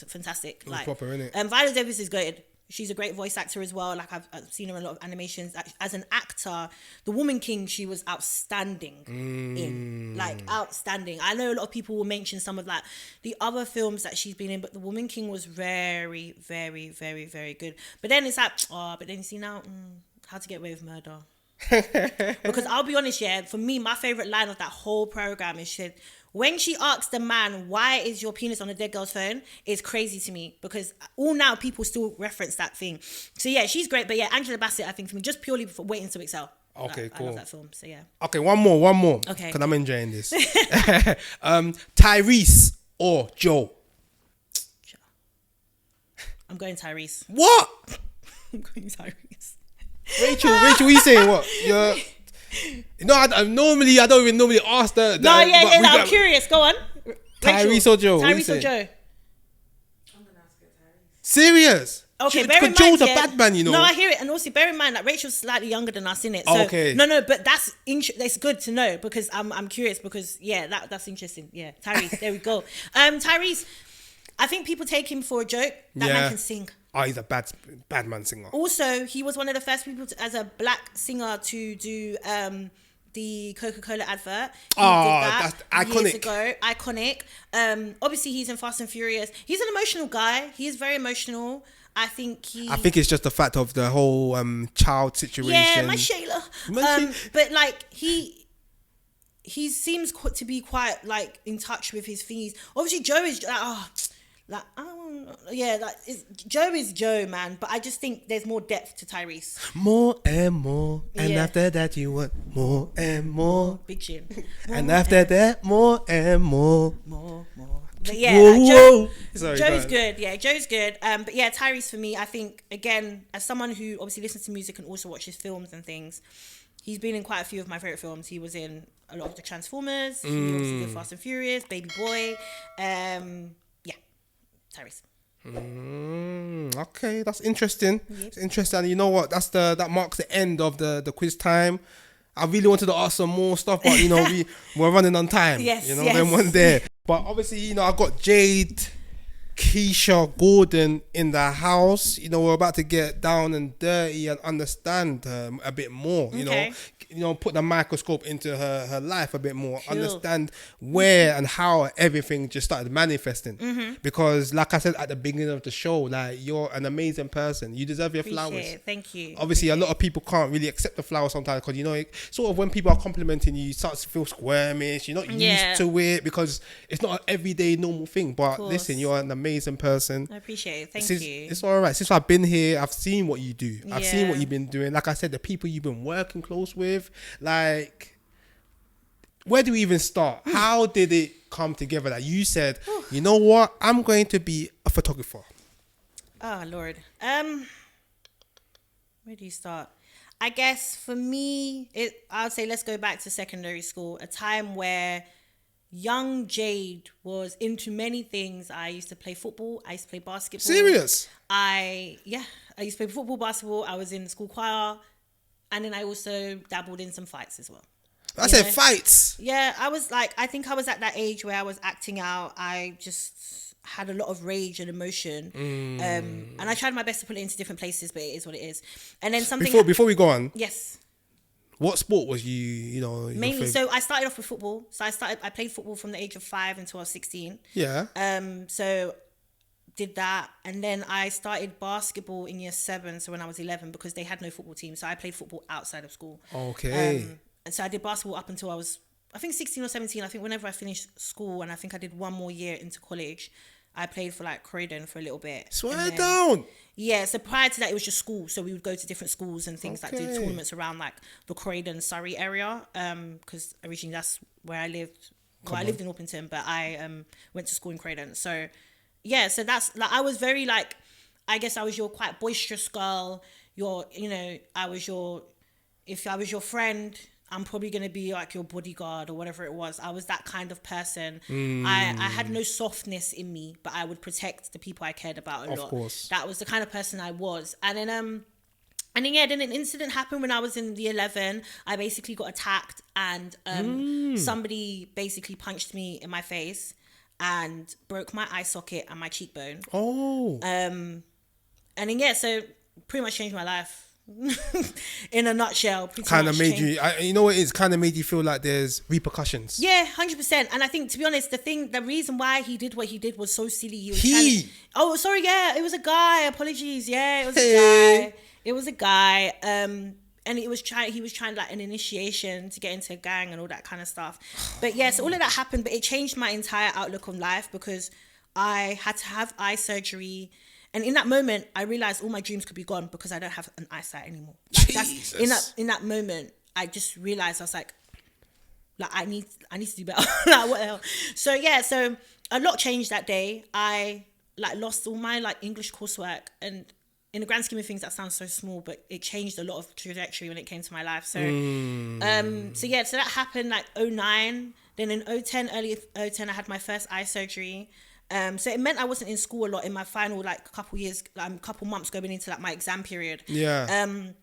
fantastic.
It was proper, innit?
Viola Davis is good. She's a great voice actor as well. Like I've seen her in a lot of animations. As an actor, The Woman King, she was outstanding in. Like outstanding. I know a lot of people will mention some of like the other films that she's been in, but The Woman King was very, very, very, very good. But then it's like, but then you see now, How to Get Away with Murder. Because I'll be honest, yeah, for me, my favorite line of that whole program is when she asked the man, why is your penis on a dead girl's phone, is crazy to me, because all now people still reference that thing. So yeah, she's great. But yeah, Angela Bassett, I think, for me, just purely for Waiting to Excel.
Okay, cool.
I love that film, so yeah.
Okay, one more.
Okay.
Because I'm enjoying this. Tyrese or Joe?
I'm going Tyrese.
What?
I'm going Tyrese.
Rachel, what are you saying? What? No, I don't even ask that.
I'm curious. Go on.
Tyrese or Joe?
Tyrese or Joe?
I'm gonna ask her Tyrese.
Serious?
Okay, bear in mind,
Joe's a bad man, you know.
No, I hear it, and also bear in mind that Rachel's slightly younger than us, innit? So,
okay.
No, but that's good to know, because I'm curious, because yeah, that's interesting. Yeah, Tyrese. There we go. Tyrese, I think people take him for a joke. That man can sing.
Oh, he's a bad man singer.
Also, he was one of the first people as a black singer to do the Coca-Cola advert. He did that
that's iconic.
Years ago. Iconic. Obviously, he's in Fast and Furious. He's an emotional guy. He is very emotional. I think
it's just the fact of the whole child situation.
Yeah, my Shayla. But like he seems to be quite like in touch with his thingies. Obviously, Joe is Joe is Joe, man. But I just think there's more depth to Tyrese.
More and more, and after that you want more and more.
Big chin.
And after that, more and more.
More. But yeah, Joe's good. Yeah, Joe's good. But yeah, Tyrese for me, I think, again, as someone who obviously listens to music and also watches films and things, he's been in quite a few of my favorite films. He was in a lot of the Transformers. He obviously did Fast and Furious, Baby Boy. Tyrese.
Okay, that's interesting. Yep. It's interesting. You know what? That marks the end of the quiz time. I really wanted to ask some more stuff, but we're running on time.
Yes.
Then one there. But obviously, I got Jade Keshia Gordon in the house. We're about to get down and dirty and understand her a bit more.
Okay.
Put the microscope into her life a bit more. Cool. Understand where and how everything just started manifesting. Mm-hmm. Because, like I said at the beginning of the show, like, you're an amazing person. You deserve your flowers.
It. Thank you.
Obviously, a lot of people can't really accept the flowers sometimes because sort of when people are complimenting you start to feel squirmish. You're not used to it because it's not an everyday normal thing. But listen, you're an amazing person.
I appreciate it. Thank you.
It's all right. Since I've been here, I've seen what you do. I've seen what you've been doing. Like I said, the people you've been working close with. Like, where do we even start? How did it come together that you said, you know what, I'm going to be a photographer?
Oh, Lord. Where do you start? I guess for me, I'd say let's go back to secondary school, a time where young Jade was into many things. I used to play football. I used to play basketball.
Serious?
I used to play football, basketball. I was in the school choir. And then I also dabbled in some fights as well.
I said fights.
Yeah, I think I was at that age where I was acting out. I just had a lot of rage and emotion. And I tried my best to put it into different places, but it is what it is. And then something...
Before we go on.
Yes.
What sport was you know...
Mainly, so I started off with football. So I played football from the age of 5 until I was 16.
Yeah.
So did that. And then I started basketball in year 7, so when I was 11, because they had no football team. So I played football outside of school.
Okay.
And so I did basketball up until I was, I think 16 or 17. I think whenever I finished school, and I think I did one more year into college, I played for like Gordoon for a little bit.
Swear down.
Yeah, so prior to that, it was just school. So we would go to different schools and things like do tournaments around like the Gordoon, Surrey area. Because originally that's where I lived. Well, I lived in Orpington, but I went to school in Gordoon. So yeah, so that's like, I was very like, I guess I was your quite boisterous girl. If I was your friend, I'm probably going to be like your bodyguard or whatever it was. I was that kind of person. I had no softness in me, but I would protect the people I cared about a lot. Of course. That was the kind of person I was. And then then an incident happened when I was in the 11. I basically got attacked and somebody basically punched me in my face and broke my eye socket and my cheekbone. Oh. And then, so pretty much changed my life. In a nutshell,
kind of made you, you know what it is, kind of made you feel like there's repercussions.
Yeah, 100%. And I think, to be honest, the reason why he did what he did was so silly. It was a guy. Apologies. Yeah, it was a guy. And he was trying like an initiation to get into a gang and all that kind of stuff. But yeah, so all of that happened, but it changed my entire outlook on life because I had to have eye surgery. And in that moment, I realized all my dreams could be gone because I don't have an eyesight anymore. Like in that moment, I just realized I was like I need to do better. Like what the hell? So yeah, so a lot changed that day. I like lost all my like English coursework, and in the grand scheme of things, that sounds so small, but it changed a lot of trajectory when it came to my life. So so that happened like 2009. Then in early 2010, I had my first eye surgery. So it meant I wasn't in school a lot in my final like couple months going into like my exam period. Yeah. And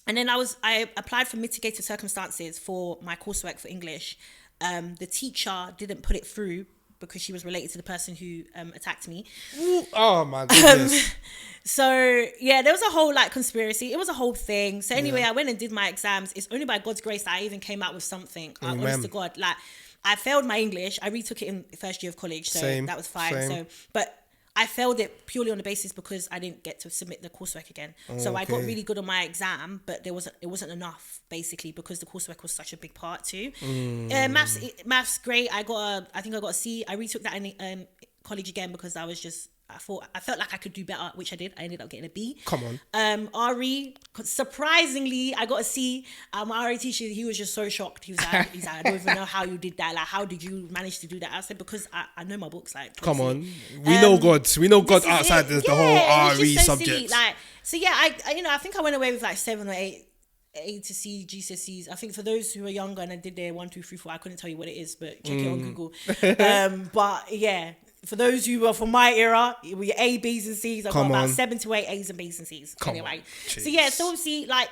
then I applied for mitigated circumstances for my coursework for English. The teacher didn't put it through because she was related to the person who attacked me.
Oh my goodness.
So yeah, there was a whole like conspiracy. It was a whole thing. So anyway, I went and did my exams. It's only by God's grace that I even came out with something. Honest to God, like. I failed my English. I retook it in the first year of college, so that was fine. So, but I failed it purely on the basis because I didn't get to submit the coursework again. So I got really good on my exam, but it wasn't enough basically because the coursework was such a big part too. Maths great. I think I got a C. I retook that in college again because I felt like I could do better, which I did. I ended up getting a B.
Come on.
RE, surprisingly, I got a C. My RE teacher, he was just so shocked. He was like, I don't even know how you did that. Like, how did you manage to do that? I said, because I know my books. Like,
come on. We know God. We know God outside the whole RE subject.
Silly. Like, so yeah, I think I went away with like 7 or 8 A to C GCSEs. I think for those who are younger and I did their 1, 2, 3, 4, I couldn't tell you what it is, but check it on Google. But yeah. For those who are from my era, it were A, B's and C's. I've got about 7 to 8 A's and B's and C's. Anyway. So yeah, so obviously like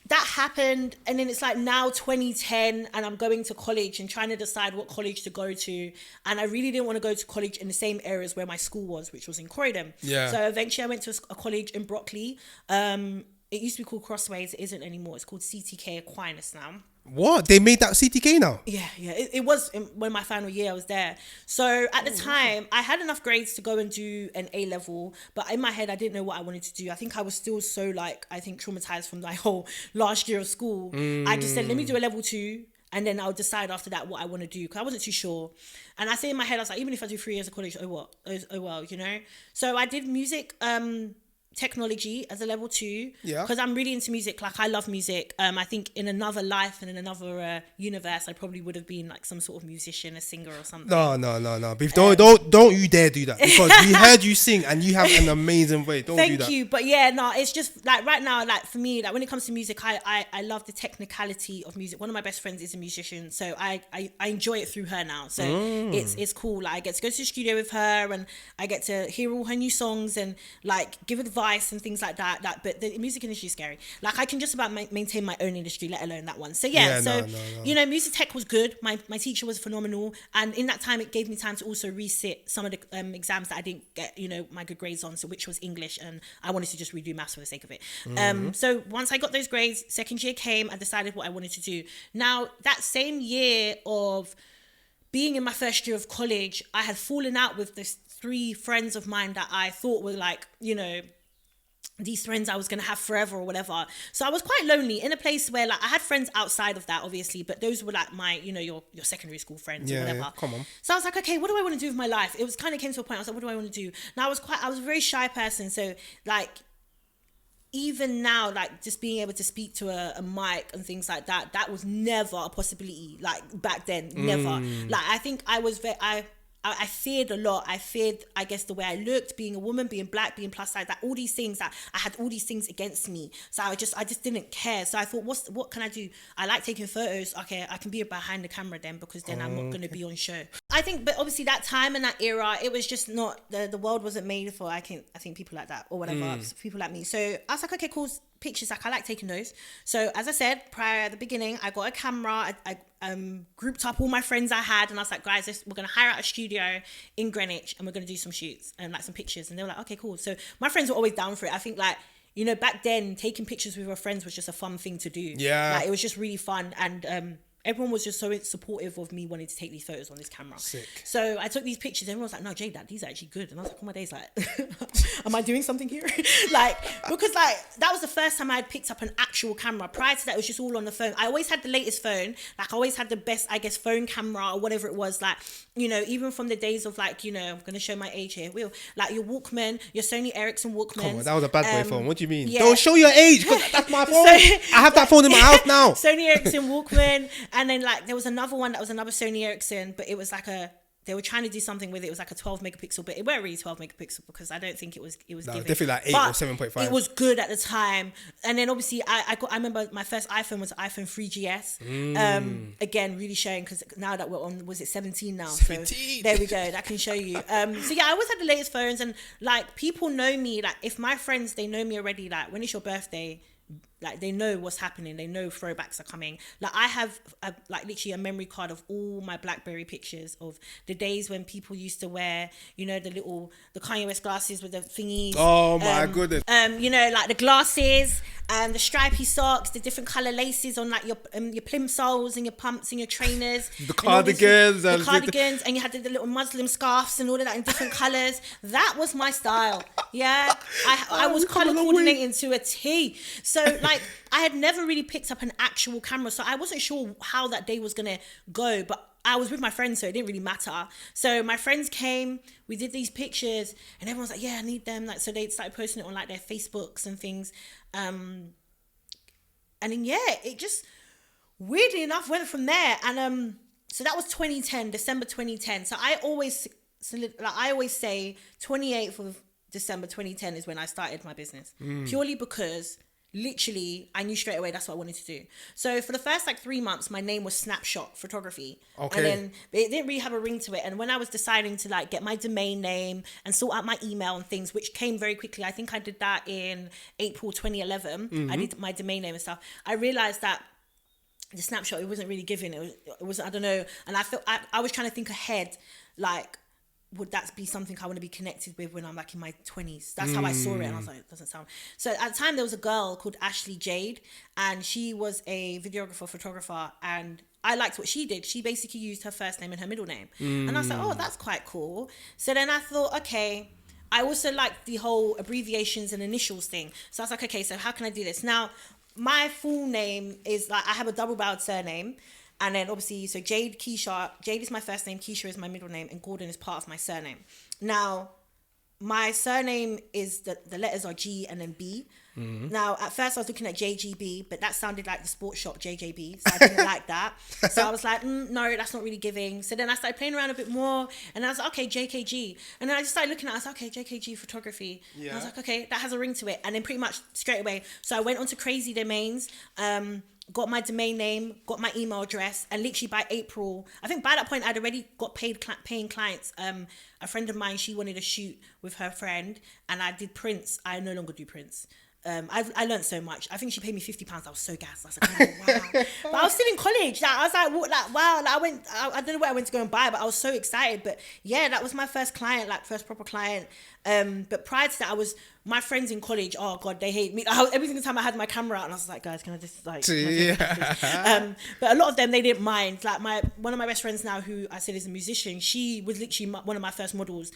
that happened, and then it's like now 2010 and I'm going to college and trying to decide what college to go to. And I really didn't want to go to college in the same areas where my school was, which was in Croydon. Yeah. So eventually I went to a college in Brockley. It used to be called Crossways. It isn't anymore. It's called CTK Aquinas now.
What? They made that CTK now?
Yeah. It was when my final year I was there. So at the time, I had enough grades to go and do an A level, but in my head, I didn't know what I wanted to do. I think I was still so traumatized from my whole last year of school. I just said, let me do a level 2. And then I'll decide after that what I want to do, because I wasn't too sure. And I say in my head, I was like, even if I do 3 years of college, oh well, you know? So I did music technology as a level 2.
Yeah.
Because I'm really into music. Like, I love music. I think in another life and in another universe, I probably would have been like some sort of musician, a singer or something.
No. Beef, don't you dare do that, because we heard you sing and you have an amazing voice. Don't do that.
Thank you. But yeah, no, it's just like right now, like for me, like when it comes to music, I love the technicality of music. One of my best friends is a musician, so I enjoy it through her now. So it's cool. Like, I get to go to the studio with her and I get to hear all her new songs and like give advice and things like that. But the music industry is scary. Like, I can just about maintain my own industry, let alone that one. So you know, music tech was good. My teacher was phenomenal, and in that time it gave me time to also resit some of the exams that I didn't get, you know, my good grades on, so which was English, and I wanted to just redo maths for the sake of it. So once I got those grades, second year came, I decided what I wanted to do. Now, that same year of being in my first year of college, I had fallen out with this 3 friends of mine that I thought were like, you know, these friends I was going to have forever or whatever. So I was quite lonely in a place where, like, I had friends outside of that, obviously, but those were like my, you know, your secondary school friends or whatever.
Yeah, come on.
So I was like, okay, what do I want to do with my life? It was kind of came to a point, I was like, what do I want to do? Now, I was a very shy person. So like, even now, like, just being able to speak to a mic and things like that, that was never a possibility. Like, back then, never. Like, I think I was I feared a lot. I feared, I guess, the way I looked, being a woman, being black, being plus size, that all these things, that I had all these things against me. So I just didn't care. So I thought, what can I do? I like taking photos. Okay, I can be behind the camera then, because then I'm not going to be on show. I think, but obviously that time and that era, it was just not, the world wasn't made for, I think people like that or whatever, people like me. So I was like, okay, cool. Pictures, like, I like taking those. So as I said prior at the beginning, I got a camera. I grouped up all my friends I had, and I was like, guys, we're gonna hire out a studio in Greenwich and we're gonna do some shoots and like some pictures. And they were like, okay, cool. So my friends were always down for it. I think, like, you know, back then taking pictures with your friends was just a fun thing to do.
Yeah,
like, it was just really fun, and everyone was just so supportive of me wanting to take these photos on this camera.
Sick.
So I took these pictures. Everyone was like, no, Jade, these are actually good. And I was like, oh my days, like, am I doing something here? Like, because, like, that was the first time I had picked up an actual camera. Prior to that, it was just all on the phone. I always had the latest phone. Like, I always had the best, I guess, phone camera or whatever it was. Like, you know, even from the days of, like, you know, I'm going to show my age here. Like, your Walkman, your Sony Ericsson Walkman.
Come on, that was a bad boy phone. What do you mean?
Yeah.
Don't show your age, because that's my phone. I have that phone in my house now.
Sony Ericsson Walkman. And then, like, there was another one that was another Sony Ericsson, but it was like they were trying to do something with it. It was like a 12 megapixel, but it weren't really 12 megapixel, because I don't think it was
No,
giving.
definitely like 8
but
or 7.5.
It was good at the time. And then obviously I remember my first iPhone was iPhone 3GS. Again, really showing, because now that we're on, was it 17 now?
17.
So there we go. That can show you. So yeah, I always had the latest phones, and like, people know me. Like, if my friends, they know me already, like, when it's your birthday, like, they know what's happening. They know throwbacks are coming. Like, I have like literally a memory card of all my BlackBerry pictures of the days when people used to wear, you know, the Kanye West glasses with the thingies.
Oh my goodness.
You know, like the glasses, the stripy socks, the different color laces on like your plimsolls and your pumps and your trainers.
The cardigans.
The cardigans, and you had the little Muslim scarves and all of that in different colors. That was my style. Yeah. I was color coordinating to a T. So, like, I had never really picked up an actual camera, so I wasn't sure how that day was gonna go, but I was with my friends, so it didn't really matter. So my friends came, we did these pictures, and everyone was like, yeah, I need them. Like, so they started posting it on like their Facebooks and things. And then, yeah, it just weirdly enough went from there. And so that was 2010, December 2010. So I always say 28th of December 2010 is when I started my business, purely because literally I knew straight away that's what I wanted to do. So for the first like 3 months, my name was Snapshot Photography. Okay. And then it didn't really have a ring to it. And when I was deciding to like get my domain name and sort out my email and things, which came very quickly, I think I did that in April 2011. I did my domain name and stuff. I realized that the Snapshot, it wasn't really giving. It was I don't know. And I felt I was trying to think ahead, like, would that be something I want to be connected with when I'm like in my 20s? That's how I saw it. And I was like, it doesn't sound. So at the time, there was a girl called Ashley Jade, and she was a videographer, photographer, and I liked what she did. She basically used her first name and her middle name. And I was like, oh, that's quite cool. So then I thought, okay, I also like the whole abbreviations and initials thing. So I was like, okay, so how can I do this? Now, my full name is like, I have a double-barreled surname. And then obviously, so Jade Keshia, Jade is my first name, Keshia is my middle name, and Gordon is part of my surname. Now, my surname is the letters are G and then B. Now, at first I was looking at JGB, but that sounded like the sports shop JJB, so I didn't like that. So I was like, no, that's not really giving. So then I started playing around a bit more, and I was like, okay, JKG. And then I just started looking at it, I was like, okay, JKG Photography. Yeah. And I was like, okay, that has a ring to it. And then pretty much straight away, so I went onto Crazy Domains, got my domain name, got my email address, and literally by April, I think by that point I'd already got paying clients. A friend of mine, she wanted a shoot with her friend, and I did prints. I no longer do prints. I learned so much. I think she paid me £50. I was so gassed. I was like, oh, wow. But I was still in college. Like, I was like, what? Like, wow. Like, I don't know where I went to go and buy, but I was so excited. But yeah, that was my first client, like first proper client. But prior to that, my friends in college, oh God, they hate me. Every single time I had my camera out, and I was like, guys, can I just like, but a lot of them, they didn't mind. Like one of my best friends now, who I said is a musician, she was literally one of my first models.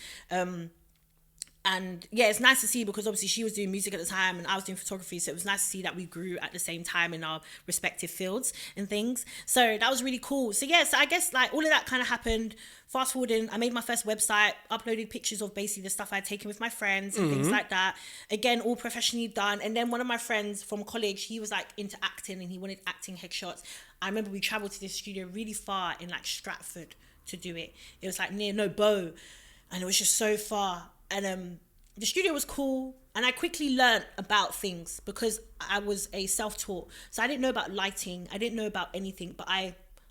And yeah, it's nice to see, because obviously she was doing music at the time and I was doing photography. So it was nice to see that we grew at the same time in our respective fields and things. So that was really cool. So yeah, so I guess like all of that kind of happened. Fast forwarding, I made my first website, uploaded pictures of basically the stuff I'd taken with my friends and things like that. Again, all professionally done. And then one of my friends from college, he was like into acting and he wanted acting headshots. I remember we traveled to this studio really far in like Stratford to do it. It was like near Bow, and it was just so far. And the studio was cool, and I quickly learned about things because I was a self-taught. So I didn't know about lighting, I didn't know about anything, but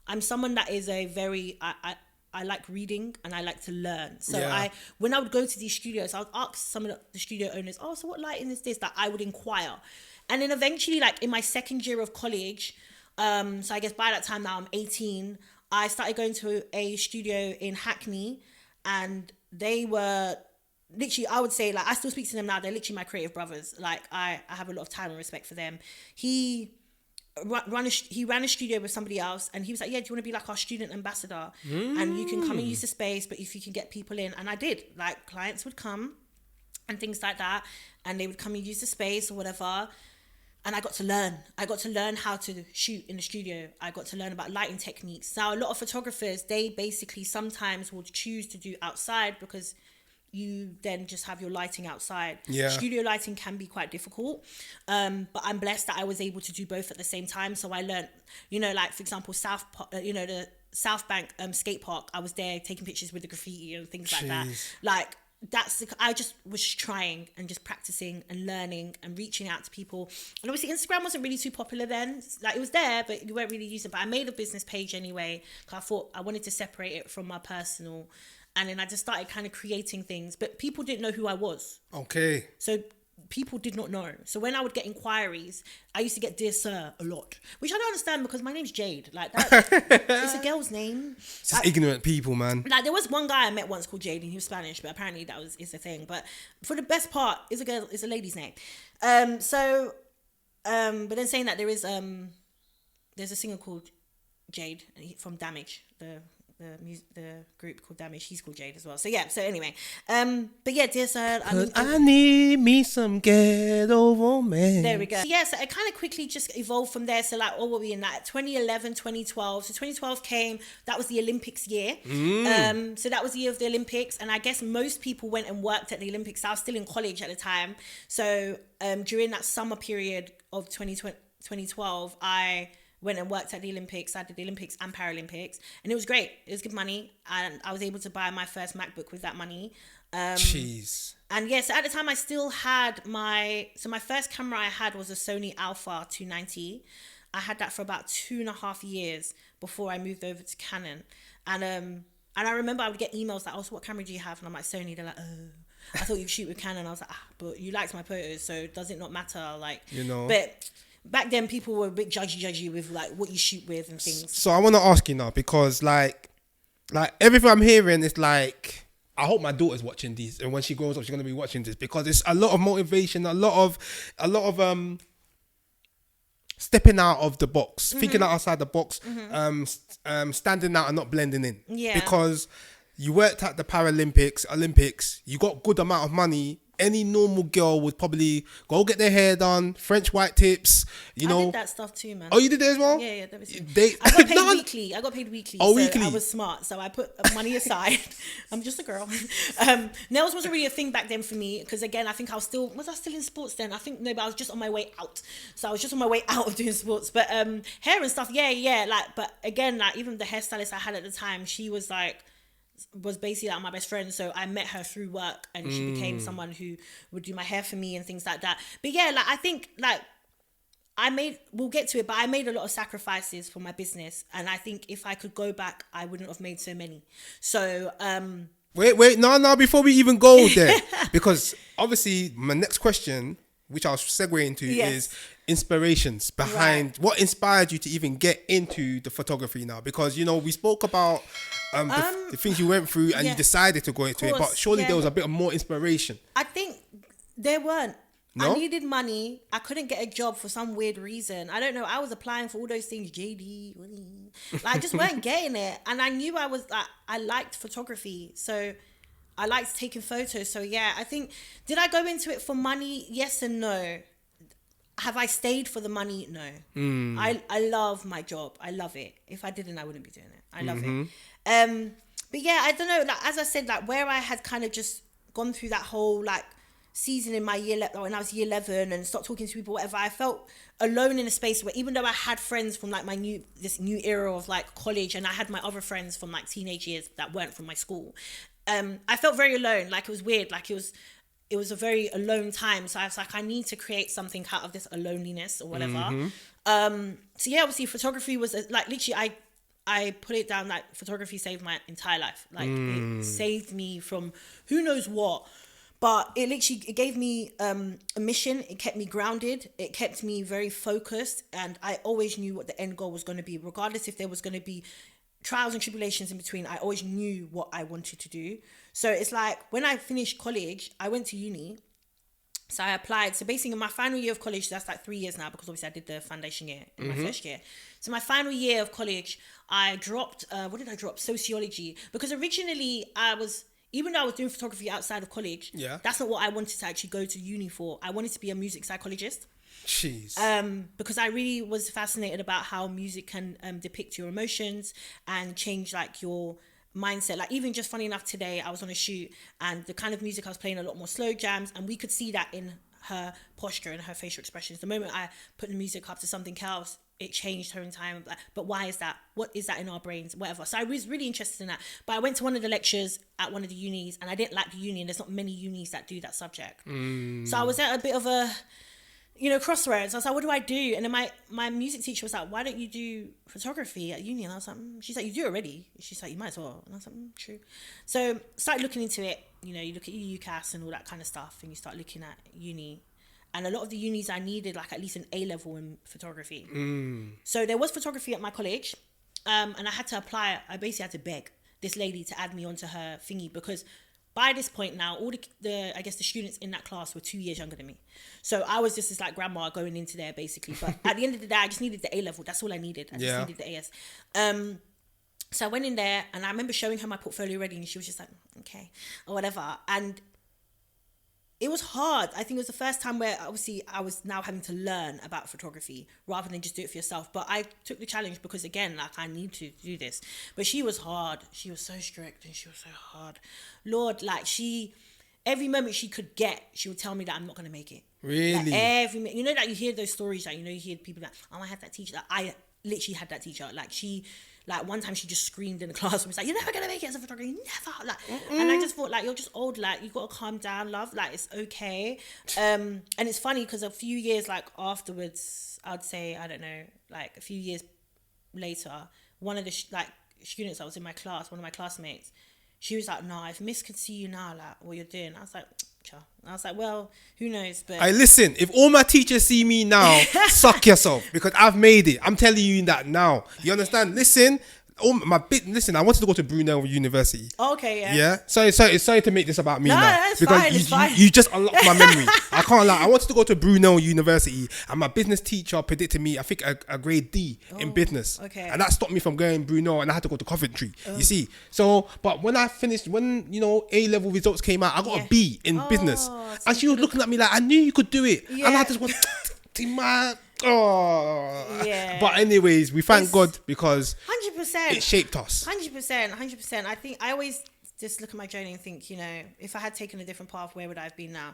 I'm someone that is a very, I like reading and I like to learn. So when I would go to these studios, I would ask some of the studio owners, oh, so what lighting is this? That I would inquire. And then eventually, like in my second year of college, so I guess by that time now I'm 18, I started going to a studio in Hackney, and they were literally, I would say, like, I still speak to them now. They're literally my creative brothers. Like, I have a lot of time and respect for them. He ran a studio with somebody else, and he was like, yeah, do you want to be like our student ambassador? And you can come and use the space, but if you can get people in. And I did. Like, clients would come and things like that, and they would come and use the space or whatever. And I got to learn. I got to learn how to shoot in the studio. I got to learn about lighting techniques. Now, a lot of photographers, they basically sometimes would choose to do outside because you then just have your lighting outside. Yeah. Studio lighting can be quite difficult. But I'm blessed that I was able to do both at the same time. So I learned, like, for example, the South Bank skate park. I was there taking pictures with the graffiti and things like that. Like, I just was trying and just practicing and learning and reaching out to people. And obviously Instagram wasn't really too popular then. Like, it was there, but you weren't really using it. But I made a business page anyway, because I thought I wanted to separate it from my personal. And then I just started kind of creating things, but people didn't know who I was. Okay. So people did not know. So when I would get inquiries, I used to get Dear Sir a lot, which I don't understand because my name's Jade. Like, that, it's a girl's name.
It's just ignorant people, man.
Like, there was one guy I met once called Jade, and he was Spanish, but apparently is a thing. But for the best part, it's a lady's name. But then saying that, there's a singer called Jade from Damage, the group called Damage. He's called Jade as well. So yeah. So anyway, but yeah, Dear Sir,
I need me some ghetto romance.
There we go. So yeah, so it kind of quickly just evolved from there. So like, what were we in that? 2011, 2012. So 2012 came. That was the Olympics year. So that was the year of the Olympics, and I guess most people went and worked at the Olympics. I was still in college at the time. So during that summer period of 2012, I went and worked at the Olympics. I did the Olympics and Paralympics, and it was great. It was good money, and I was able to buy my first MacBook with that money.
Jeez.
And yes, at the time I still had my first camera I had was a Sony Alpha 290. I had that for about 2.5 years before I moved over to Canon. And I remember I would get emails like, oh, so what camera do you have? And I'm like, Sony. They're like, oh, I thought you'd shoot with Canon. I was like, but you liked my photos, so does it not matter? Like, but back then people were a bit judgy with like what you shoot with and things.
So I want to ask you now, because like everything I'm hearing is like, I hope my daughter's watching these, and when she grows up she's going to be watching this, because it's a lot of motivation, a lot of stepping out of the box, thinking outside the box, standing out and not blending in. Yeah. Because You worked at the Paralympics, Olympics. You got good amount of money. Any normal girl would probably go get their hair done, French white tips, you know.
I did that stuff too, man.
Oh, you did that as well?
Yeah, that was
I
got paid weekly. I got paid weekly.
Oh,
so
weekly.
I was smart, so I put money aside. I'm just a girl. Nails wasn't really a thing back then for me because again, I think I was still in sports then? I think no, but I was just on my way out. So I was just on my way out of doing sports. But hair and stuff, yeah. Like, but again, like even the hairstylist I had at the time, she was basically like my best friend, so I met her through work and she became someone who would do my hair for me and things like that. But yeah, like I think like we'll get to it, but I made a lot of sacrifices for my business, and I think if I could go back I wouldn't have made so many. So
wait, no, before we even go there, because obviously my next question, which I'll segue into, is inspirations behind what inspired you to even get into the photography now, because you know we spoke about the things you went through and you decided to go into it, but surely there was a bit of more inspiration. I
think there weren't.
No?
I needed money. I couldn't get a job for some weird reason. I don't know. I was applying for all those things, JD. Like, I just weren't getting it. And I knew I liked photography. So I liked taking photos. So yeah, I think, did I go into it for money? Yes and no. Have I stayed for the money? No. I love my job. I love it. If I didn't, I wouldn't be doing it. I love it. But yeah, I don't know. Like, as I said, like where I had kind of just gone through that whole like season in my when I was year 11 and stopped talking to people, whatever, I felt alone in a space where even though I had friends from like this new era of like college, and I had my other friends from like teenage years that weren't from my school, I felt very alone. Like it was weird. Like it was a very alone time. So I was like, I need to create something out of this loneliness or whatever. So yeah, obviously photography was like literally I put it down like photography saved my entire life. Like it saved me from who knows what, but it gave me a mission. It kept me grounded. It kept me very focused, and I always knew what the end goal was going to be, regardless if there was going to be trials and tribulations in between. I always knew what I wanted to do. So it's like when I finished college, I went to uni. So I applied. So basically in my final year of college, that's like 3 years now, because obviously I did the foundation year in my first year. So my final year of college, I dropped, what did I drop? Sociology. Because originally even though I was doing photography outside of college, that's not what I wanted to actually go to uni for. I wanted to be a music psychologist.
Jeez.
Because I really was fascinated about how music can depict your emotions and change like your mindset. Like even just funny enough, today I was on a shoot and the kind of music I was playing, a lot more slow jams, and we could see that in her posture and her facial expressions. The moment I put the music up to something else, it changed her entire. But why is that? What is that in our brains? Whatever. So I was really interested in that. But I went to one of the lectures at one of the unis, and I didn't like the uni, and there's not many unis that do that subject. So I was at a bit of a crossroads. I was like, what do I do? And then my music teacher was like, why don't you do photography at uni? And I was like, she's like, you do already. She's like, you might as well. And I was like, true. So started looking into it. You know, you look at UCAS and all that kind of stuff, and you start looking at uni. And a lot of the unis I needed like at least an A level in photography. So there was photography at my college, and I had to apply. I basically had to beg this lady to add me onto her thingy, because by this point now, all the students in that class were 2 years younger than me. So I was just this like grandma going into there basically. But at the end of the day, I just needed the A level. That's all I needed. I just needed the AS. So I went in there and I remember showing her my portfolio already, and she was just like, okay, or whatever. And it was hard. I think it was the first time where obviously I was now having to learn about photography rather than just do it for yourself. But I took the challenge because again, like I need to do this. But she was hard. She was so strict and she was so hard. Lord, like every moment she could get, she would tell me that I'm not going to make it.
Really?
Like you know that you hear those stories, like, you know, you hear people like, oh, I had that teacher. Like, I literally had that teacher. Like one time she just screamed in the classroom. It's like, you're never going to make it as a photographer. Never. Like, and I just thought like, you're just old. Like you got to calm down, love. Like it's okay. And it's funny because a few years like afterwards, I'd say, I don't know, like a few years later, one of the students that was in my class, one of my classmates, she was like, no, if Miss could see you now, like what you're doing. I was like, cha. I was like, well, who knows? But
listen, if all my teachers see me now, suck yourself, because I've made it. I'm telling you that now. You understand? Listen, Listen, I wanted to go to Brunel University.
Oh, okay, yeah.
Yeah. Sorry to make this about me
No,
now.
it's fine, it's fine.
You just unlocked my memory. I can't lie. I wanted to go to Brunel University, and my business teacher predicted me, I think, a grade D in business.
Okay.
And that stopped me from going Brunel, and I had to go to Coventry. You see. So, but when I finished, when A-level results came out, I got a B in business, and she was looking at me like, I knew you could do it, and I just went, my. Oh
yeah.
But anyways, we thank God because
100%.
it shaped us.
100%. I think I always just look at my journey and think, if I had taken a different path, where would I have been now?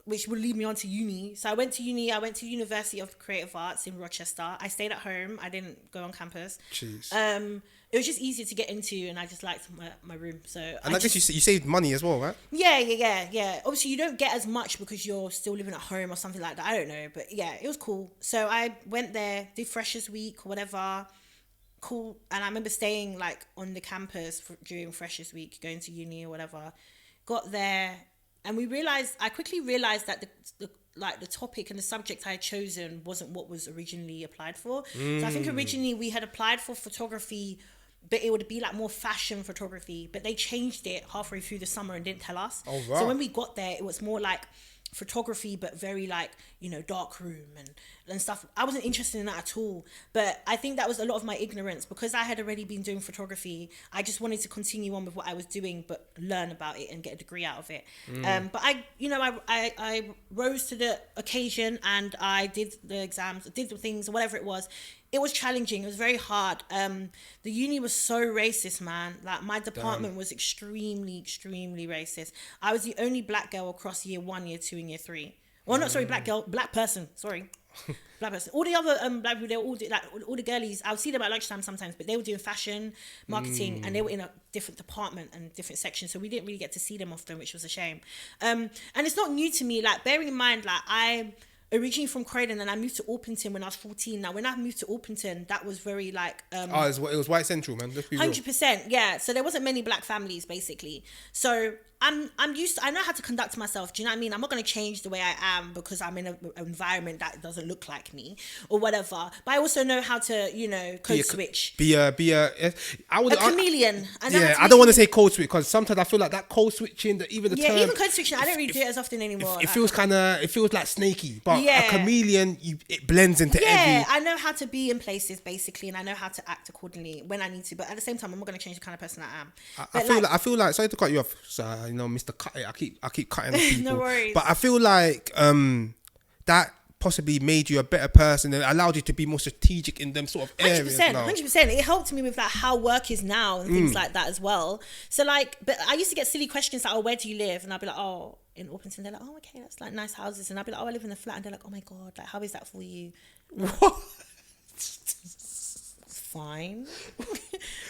Which would lead me on to uni. So I went to uni. I went to University of Creative Arts in Rochester. I stayed at home. I didn't go on campus.
Jeez.
It was just easier to get into, and I just liked my room. So
and I guess you saved money as well, right?
Yeah. Obviously, you don't get as much because you're still living at home or something like that. I don't know, but yeah, it was cool. So I went there, did Freshers Week or whatever. Cool. And I remember staying like on the campus during Freshers Week, going to uni or whatever. Got there, and I quickly realized that the topic and the subject I had chosen wasn't what was originally applied for. So I think originally we had applied for photography, but it would be like more fashion photography, but they changed it halfway through the summer and didn't tell us.
Oh, wow.
So when we got there, it was more like photography, but very like, dark room and stuff. I wasn't interested in that at all, but I think that was a lot of my ignorance because I had already been doing photography. I just wanted to continue on with what I was doing, but learn about it and get a degree out of it. But I rose to the occasion and I did the exams, did the things, whatever it was. It was challenging. It was very hard. The uni was so racist, man. Like my department was extremely, extremely racist. I was the only black girl across year 1, year 2, and year 3. Well, not sorry, black person. Sorry, black person. All the other black people, they were all all the girlies. I would see them at lunchtime sometimes, but they were doing fashion, marketing, and they were in a different department and different section, so we didn't really get to see them often, which was a shame. And it's not new to me. Like bearing in mind, like I originally from Croydon and I moved to Orpington when I was 14. Now when I moved to Orpington, that was very like
it was white central, man.
100%, yeah. So there wasn't many black families basically. So I'm used to, I know how to conduct myself. Do you know what I mean? I'm not going to change the way I am because I'm in an environment that doesn't look like me or whatever. But I also know how to, code switch.
Be a
chameleon.
I don't want to say code switch because sometimes I feel like that code switching, even
code switching, I don't really do it as often anymore.
It feels like snaky, but a chameleon, it blends into every.
Yeah, I know how to be in places basically, and I know how to act accordingly when I need to. But at the same time, I'm not going to change the kind of person I am.
I feel like sorry to cut you off, Mr. Cut It. I keep cutting off people.
No worries.
But I feel like that possibly made you a better person and allowed you to be more strategic in them sort of areas.
100%. It helped me with like how work is now and things like that as well. So like, but I used to get silly questions like, where do you live? And I'd be like, oh, in Orpington. They're like, oh, okay, that's like nice houses. And I'd be like, oh, I live in a flat. And they're like, oh my God, like how is that for you?
What?
Fine.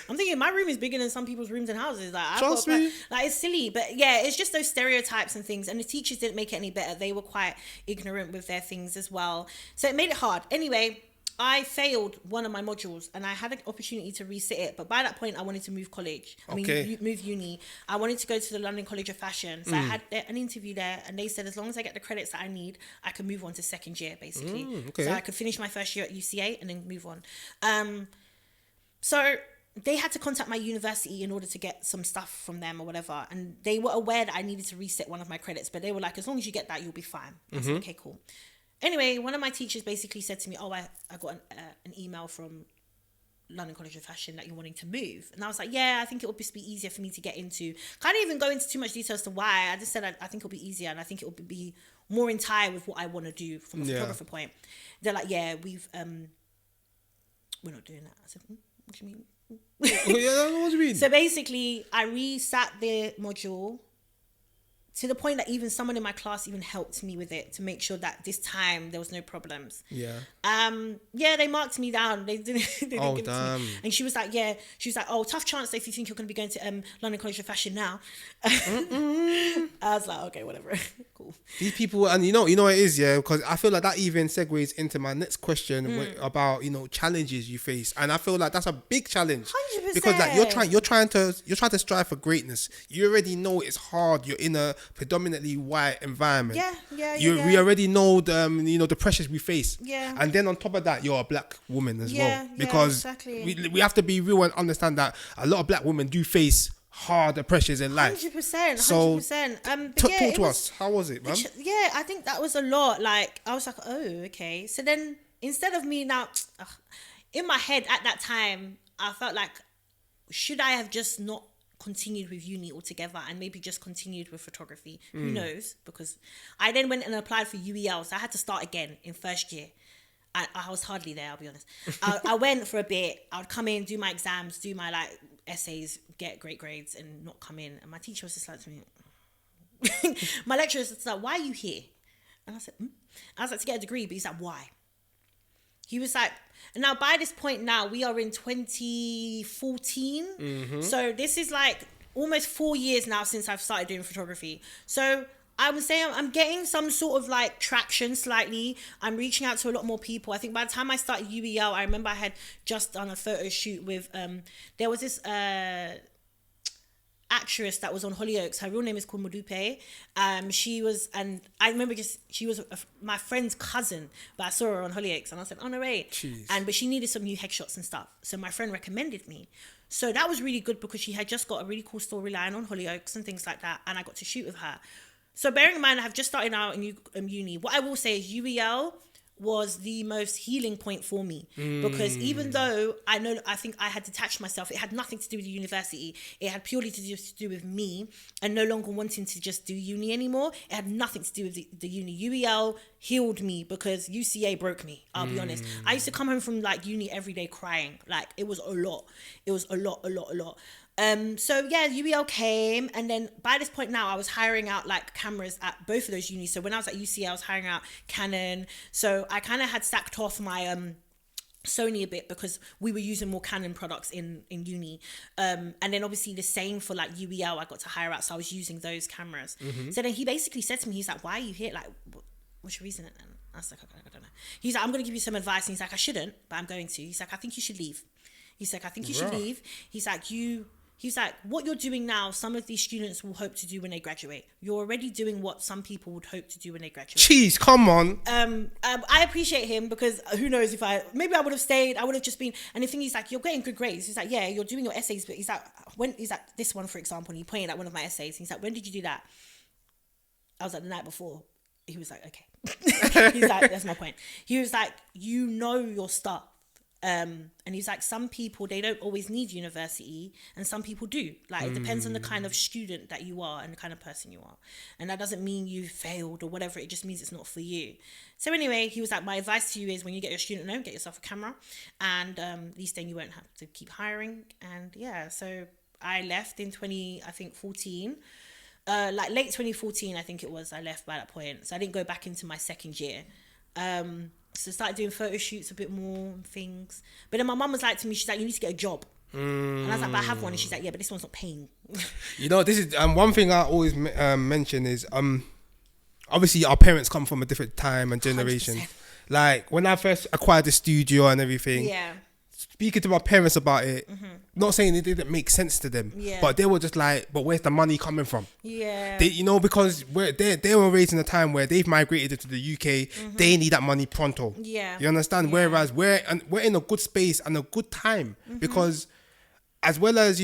I'm thinking my room is bigger than some people's rooms and houses. Like,
Trust me.
Like it's silly, but yeah, it's just those stereotypes and things. And the teachers didn't make it any better. They were quite ignorant with their things as well. So it made it hard. Anyway, I failed one of my modules and I had an opportunity to resit it. But by that point, I wanted to move college. Move uni. I wanted to go to the London College of Fashion. So I had an interview there and they said, as long as I get the credits that I need, I can move on to second year, basically. So I could finish my first year at UCA and then move on. So they had to contact my university in order to get some stuff from them or whatever. And they were aware that I needed to reset one of my credits, but they were like, as long as you get that, you'll be fine. I said, okay, cool. Anyway, one of my teachers basically said to me, oh, I got an email from London College of Fashion that you're wanting to move. And I was like, yeah, I think it would just be easier for me to get into. I didn't even go into too much detail as to why. I just said I think it'll be easier and I think it will be more in tie with what I want to do from a photographer point. They're like, yeah, we're not doing that. I said, what do you mean?
What do you mean?
So basically, I resat the module to the point that even someone in my class even helped me with it to make sure that this time there was no problems.
Yeah.
They marked me down. They didn't give it to
damn.
me. And she was like, oh, tough chance if you think you're going to be going to London College of Fashion now. I was like, okay, whatever. Cool.
These people, and you know what it is, yeah, because I feel like that even segues into my next question about challenges you face, and I feel like that's a big challenge
100%.
because like you're trying to strive for greatness. You already know it's hard. You're in a predominantly white environment.
We
already know the pressures we face.
Yeah.
And then on top of that, you're a black woman as well. Because
exactly.
we have to be real and understand that a lot of black women do face harder pressures in life.
100%.
So
100%.
talk to us. How was it, man?
Yeah, I think that was a lot. Like, I was like, oh, okay. So then instead of me now, in my head at that time, I felt like, should I have just not continued with uni altogether and maybe just continued with photography? Who knows? Because I then went and applied for UEL, so I had to start again in first year. I was hardly there, I'll be honest. I went for a bit. I would come in, do my exams, do my like essays, get great grades, and not come in. And my teacher was just like to me, my lecturer was like, "Why are you here?" And I said, I was like, "To get a degree," but he's like, "Why?" He was like, and now by this point now, we are in 2014. So this is like almost 4 years now since I've started doing photography. So I would say I'm getting some sort of like traction slightly. I'm reaching out to a lot more people. I think by the time I started UEL, I remember I had just done a photo shoot with, there was this actress that was on Hollyoaks. Her real name is called Modupe. She was, and I remember she was my friend's cousin, but I saw her on Hollyoaks and I said, oh no, wait. But she needed some new headshots and stuff. So my friend recommended me. So that was really good because she had just got a really cool storyline on Hollyoaks and things like that. And I got to shoot with her. So bearing in mind, I have just started out in uni. What I will say is UEL was the most healing point for me because even though I think I had detached myself, it had nothing to do with the university. It had purely to do with me and no longer wanting to just do uni anymore. It had nothing to do with the uni. UEL healed me because UCA broke me. I'll be honest. I used to come home from like uni every day crying. Like it was a lot. It was a lot. So yeah, UEL came, and then by this point now I was hiring out like cameras at both of those unis. So when I was at UCL, I was hiring out Canon. So I kind of had sacked off my Sony a bit because we were using more Canon products in uni. And then obviously the same for like UEL, I got to hire out, so I was using those cameras. So then he basically said to me, he's like, why are you here? Like, what's your reason? And I was like, I don't know. He's like, I'm going to give you some advice. And he's like, I shouldn't, but I'm going to. He's like, I think you should leave. He's like, I think you should leave. He's like, what you're doing now, some of these students will hope to do when they graduate. You're already doing what some people would hope to do when they graduate.
Jeez, come on.
I appreciate him because who knows maybe I would have stayed. I would have just been, and the thing is like, you're getting good grades. He's like, yeah, you're doing your essays, but he's like, this one, for example, and he pointed at one of my essays. He's like, when did you do that? I was like, the night before. He was like, okay. He's like, that's my point. He was like, you know your stuff. And he's like, some people, they don't always need university and some people do. Like it depends on the kind of student that you are and the kind of person you are, and that doesn't mean you failed or whatever. It just means it's not for you. So anyway, he was like, my advice to you is when you get your student loan, get yourself a camera, and at least then you won't have to keep hiring. And yeah, so I left in 14, like late 2014 I think it was. I left by that point, so I didn't go back into my second year. So I started doing photo shoots a bit more and things. But then my mum was like to me, she's like, you need to get a job. And I was like, but I have one. And she's like, yeah, but this one's not paying.
You know, this is one thing I always mention is obviously our parents come from a different time and generation. 100%. Like when I first acquired the studio and everything, speaking to my parents about it, not saying it didn't make sense to them, but they were just like, but where's the money coming from? They, because they were raised in a time where they've migrated to the UK, they need that money pronto. You understand? Whereas we're in a good space and a good time because as well as,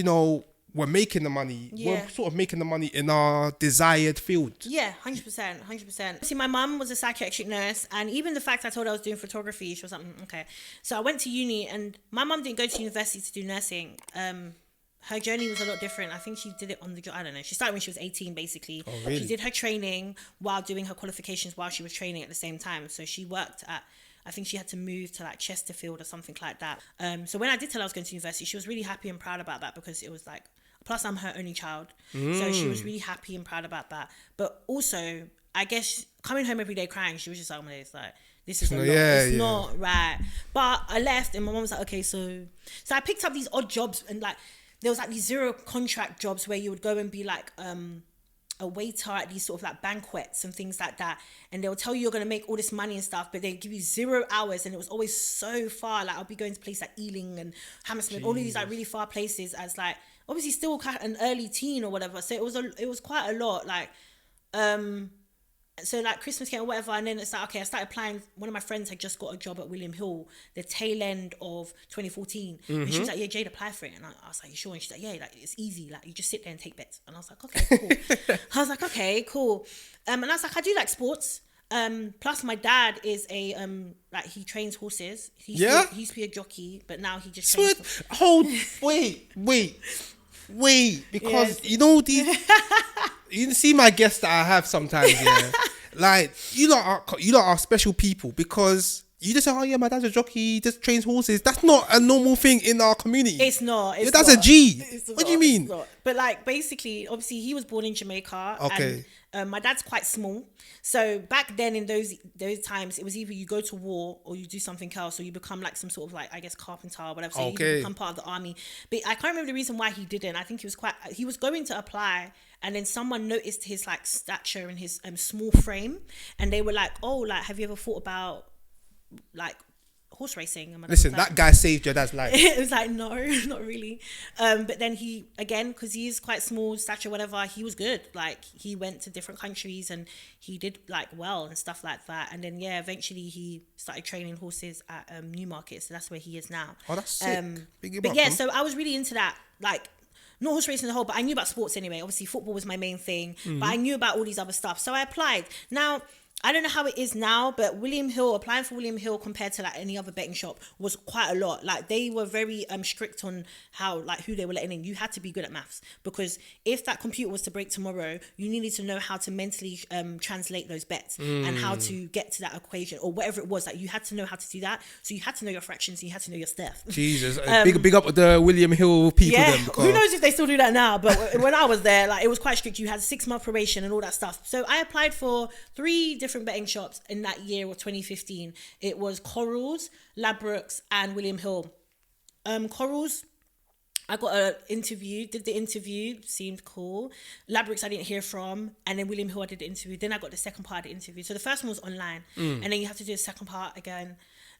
we're making the money, we're sort of making the money in our desired field.
100%. See, my mum was a psychiatric nurse, and even the fact I told her I was doing photography, she was like, okay. So I went to uni, and my mum didn't go to university to do nursing. Her journey was a lot different. I think she did it on the job. I don't know. She started when she was 18, basically.
Oh, really?
She did her training while doing her qualifications while she was training at the same time. So she worked at, I think she had to move to like Chesterfield or something like that. So when I did tell her I was going to university, she was really happy and proud about that because it was like, plus I'm her only child. So she was really happy and proud about that. But also, I guess coming home every day crying, she was just like, oh my days, like, this is not right. But I left and my mom was like, okay, so I picked up these odd jobs, and like there was like these zero contract jobs where you would go and be like a waiter at these sort of like banquets and things like that, and they'll tell you you're going to make all this money and stuff, but they give you 0 hours, and it was always so far. Like I'll be going to places like Ealing and Hammersmith, all of these like really far places, as like obviously still an early teen or whatever. So it was quite a lot. Like So like Christmas came or whatever, and then it's like, okay, I started applying. One of my friends had just got a job at William Hill, the tail end of 2014. And she was like, yeah, Jade, apply for it. And I was like, you sure? And she's like, yeah, like it's easy. Like you just sit there and take bets. And I was like, okay, cool. I was like, okay, cool. And I was like, I do like sports. Plus my dad is a like he trains horses. He used to be a jockey, but now he just trains
wait, because you know these you see my guests that I have sometimes, yeah. Like you lot are special people because you just say, oh yeah, my dad's a jockey, he just trains horses. That's not a normal thing in our community.
It's not.
That's a G. What do you mean?
But like basically, obviously, he was born in Jamaica.
Okay.
And my dad's quite small, so back then in those times, it was either you go to war or you do something else, or you become like some sort of like, I guess, carpenter or whatever. So you become part of the army. But I can't remember the reason why he didn't. I think he was going to apply, and then someone noticed his like stature and his small frame, and they were like, oh, like have you ever thought about like horse racing? And
listen, that guy saved your dad's life.
It was like, no, not really. But then he, again, because he is quite small stature, whatever, he was good. Like he went to different countries and he did like well and stuff like that. And then eventually he started training horses at Newmarket, so that's where he is now.
Oh, that's sick.
So I was really into that, like not horse racing as a whole, but I knew about sports anyway. Obviously football was my main thing, but I knew about all these other stuff, so I applied. Now I don't know how it is now, but applying for William Hill compared to like any other betting shop was quite a lot. Like they were very strict on how, like, who they were letting in. You had to be good at maths, because if that computer was to break tomorrow, you needed to know how to mentally translate those bets and how to get to that equation or whatever it was. Like you had to know how to do that. So you had to know your fractions and you had to know your stuff.
Jesus, big up the William Hill people.
Yeah,
then,
who knows if they still do that now? But when I was there, like it was quite strict. You had 6-month probation and all that stuff. So I applied for 3 different betting shops in that year of 2015. It was Corals, Ladbrokes, and William Hill. Corals, I got an interview, did the interview, seemed cool. Ladbrokes I didn't hear from, and then William Hill I did the interview. Then I got the second part of the interview. So the first one was online, and then you have to do the second part again.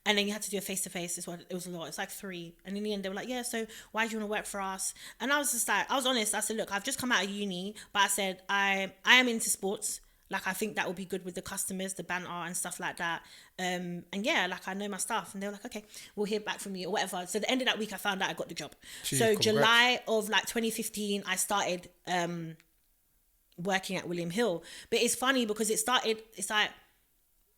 And then you had to do a face-to-face as well. It was a lot. It's like 3. And in the end, they were like, yeah, so why do you want to work for us? And I was just like, I was honest. I said, look, I've just come out of uni, but I said, I am into sports. Like, I think that will be good with the customers, the banter and stuff like that. And yeah, like, I know my stuff. And they were like, okay, we'll hear back from you or whatever. So the end of that week, I found out I got the job.
Jeez,
so
congrats.
July of, like, 2015, I started working at William Hill. But it's funny because it's like,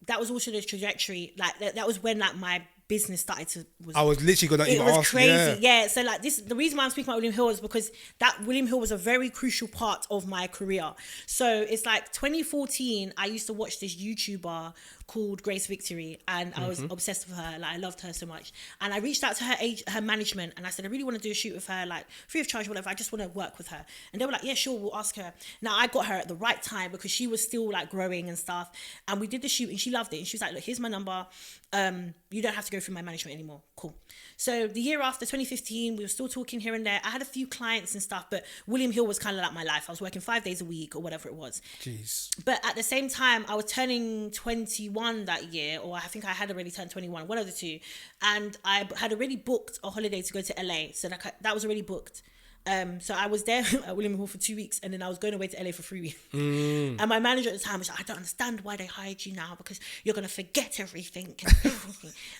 that was also the trajectory. Like, that was when, like, my business started to...
I was literally going to even ask.
It was crazy. Yeah. So, like, the reason why I'm speaking about William Hill is because that William Hill was a very crucial part of my career. So, it's like 2014, I used to watch this YouTuber called Grace Victory, and I was obsessed with her. Like, I loved her so much. And I reached out to her management, and I said, I really want to do a shoot with her, like, free of charge, whatever. I just want to work with her. And they were like, yeah, sure, we'll ask her. Now, I got her at the right time because she was still, like, growing and stuff. And we did the shoot, and she loved it. And she was like, look, here's my number. You don't have to go through my management anymore. Cool. So the year after, 2015, we were still talking here and there. I had a few clients and stuff, but William Hill was kind of like my life. I was working 5 days a week or whatever it was.
Jeez.
But at the same time, I was turning 21 that year, or I think I had already turned 21, one of the two. And I had already booked a holiday to go to LA. So that was already booked. So I was there at William Hill for 2 weeks, and then I was going away to LA for 3 weeks. And my manager at the time was like, I don't understand why they hired you now, because you're going to forget everything.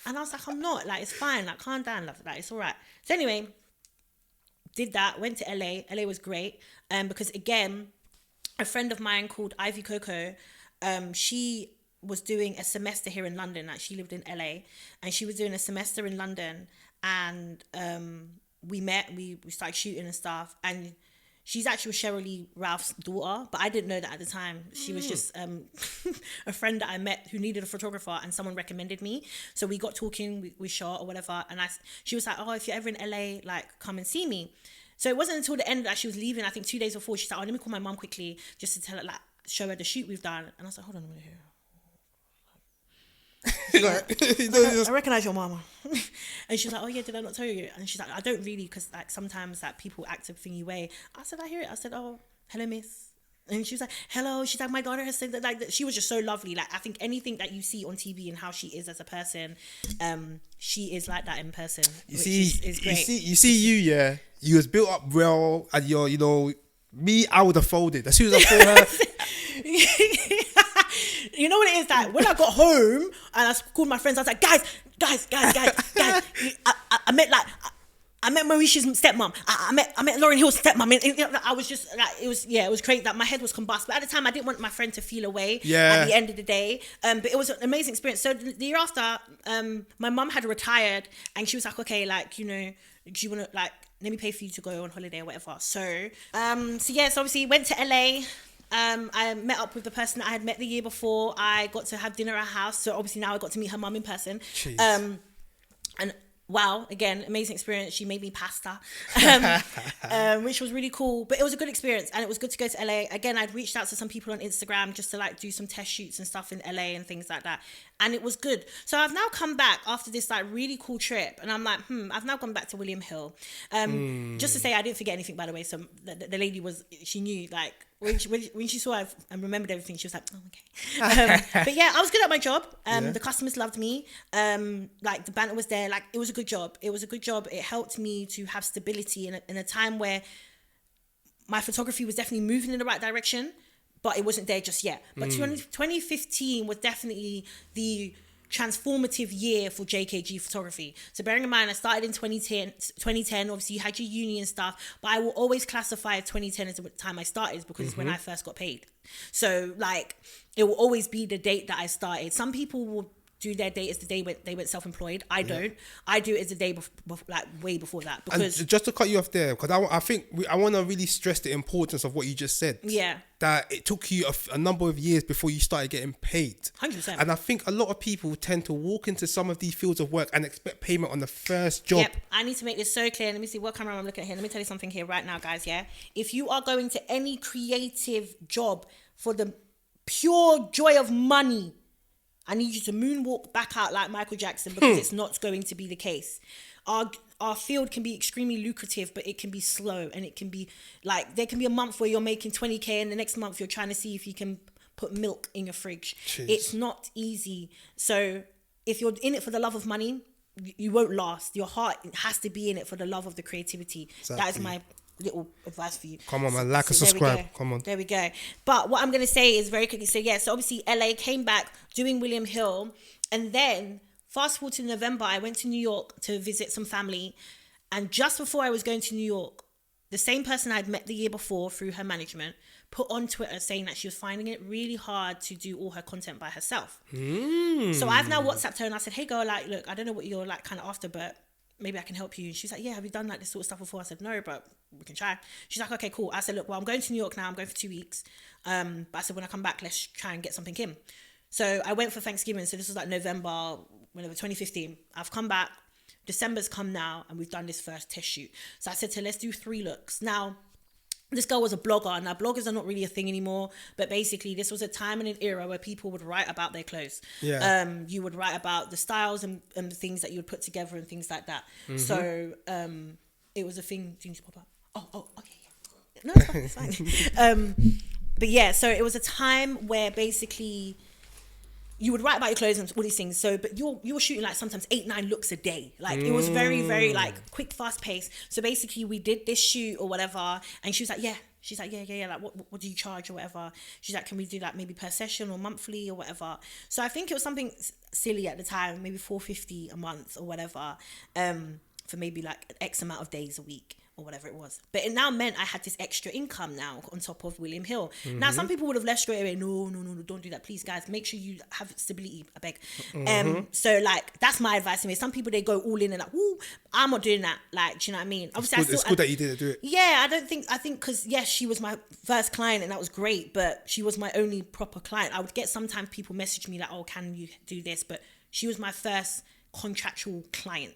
And I was like, I'm not. Like, it's fine. Like, calm down, love. Like, it's all right. So anyway, did that, went to LA. LA was great. Because again, a friend of mine called Ivy Coco, she was doing a semester here in London. Like, she lived in LA, and she was doing a semester in London, and we met, we started shooting and stuff, and she's actually Cheryl Lee Ralph's daughter, but I didn't know that at the time. She was just a friend that I met who needed a photographer, and someone recommended me. So we got talking, we shot or whatever, and she was like, oh, if you're ever in LA, like, come and see me. So it wasn't until the end that she was leaving, I think 2 days before, she's like, oh, let me call my mum quickly just to tell her, like, show her the shoot we've done. And I was like, hold on a minute here. I recognize your mama. And she's like, oh yeah, did I not tell you? And she's like, I don't really, because like sometimes like people act a thingy way. I said, I hear it. I said, oh, hello, miss. And she was like, hello. She's like, my daughter has said that. Like, she was just so lovely. Like, I think anything that you see on TV and how she is as a person, she is like that in person.
You see, yeah, you was built up well, and you're, Me, I would have folded. As soon as I saw her,
You know what it is that when I got home and I called my friends, I was like, guys, I met Mauritius' stepmom. I met Lauryn Hill's stepmom. I was just like, it was crazy. That my head was combust. But at the time, I didn't want my friend to feel away at the end of the day. But it was an amazing experience. So the year after, my mum had retired, and she was like, okay, like, you know, do you want to, like, let me pay for you to go on holiday or whatever. So obviously went to LA. I met up with the person that I had met the year before. I got to have dinner at her house. So obviously now I got to meet her mum in person.
Jeez.
And wow, again, amazing experience. She made me pasta, which was really cool. But it was a good experience, and it was good to go to LA. Again, I'd reached out to some people on Instagram just to like do some test shoots and stuff in LA and things like that. And it was good. So I've now come back after this like really cool trip, and I'm like, I've now gone back to William Hill. Just to say, I didn't forget anything, by the way. So the lady she knew, like, when she saw I remembered everything, she was like, oh, okay. But yeah, I was good at my job. The customers loved me. Like, the banter was there. Like, it was a good job. It helped me to have stability in a time where my photography was definitely moving in the right direction, but it wasn't there just yet. But 2015 was definitely the transformative year for JKG Photography. So bearing in mind, I started in 2010. Obviously, you had your uni and stuff, but I will always classify 2010 as the time I started because it's when I first got paid. So, like, it will always be the date that I started. Some people will do their date as the day when they went self-employed. I don't. I do it as the day like way before that. Because
and just to cut you off there, because I think I want to really stress the importance of what you just said.
Yeah.
That it took you a number of years before you started getting paid.
100%.
And I think a lot of people tend to walk into some of these fields of work and expect payment on the first job.
Yep. I need to make this so clear. Let me see what camera I'm looking at here. Let me tell you something here right now, guys. Yeah. If you are going to any creative job for the pure joy of money, I need you to moonwalk back out like Michael Jackson, because it's not going to be the case. Our field can be extremely lucrative, but it can be slow, and it can be like, there can be a month where you're making 20k and the next month you're trying to see if you can put milk in your fridge. Jeez. It's not easy. So if you're in it for the love of money, you won't last. Your heart has to be in it for the love of the creativity. Exactly. That is my little advice for you.
Come on, man, like and subscribe. Come on.
There we go. But what I'm going to say is very quickly. So obviously LA, came back doing William Hill, and then fast forward to November, I went to New York to visit some family. And just before I was going to New York, the same person I'd met the year before through her management put on Twitter saying that she was finding it really hard to do all her content by herself. So I've now WhatsApped her and I said, hey girl, like, look, I don't know what you're like kind of after, but maybe I can help you. And she's like, yeah, have you done like this sort of stuff before? I said, no, but we can try. She's like, okay, cool. I said, look, well, I'm going to New York now. I'm going for 2 weeks. But I said, when I come back, let's try and get something in. So I went for Thanksgiving. So this was like November, whenever, 2015. I've come back. December's come now, and we've done this first test shoot. So I said to her, let's do 3 looks. Now, this girl was a blogger. Now, bloggers are not really a thing anymore, but basically this was a time and an era where people would write about their clothes. Yeah. You would write about the styles and the things that you would put together and things like that. So it was a thing. Do you need to pop up? Oh, okay. No, it's fine. It's fine. But yeah, so it was a time where basically you would write about your clothes and all these things. So, but you were shooting like sometimes 8-9 looks a day. Like it was very, very like quick, fast pace. So basically we did this shoot or whatever. And she was like, yeah. She's like, yeah. Like, what do you charge or whatever? She's like, can we do that maybe per session or monthly or whatever? So I think it was something silly at the time, maybe $450 a month or whatever, for maybe like X amount of days a week or whatever it was. But it now meant I had this extra income now on top of William Hill. Now, some people would have left straight away. No, don't do that. Please, guys, make sure you have stability, I beg. So, like, that's my advice to me. Some people, they go all in and like, woo, I'm not doing that. Like, do you know what I mean? Obviously,
it's good that you didn't do it.
Yeah, I think because, yes, she was my first client and that was great, but she was my only proper client. I would get sometimes people message me like, oh, can you do this? But she was my first contractual client.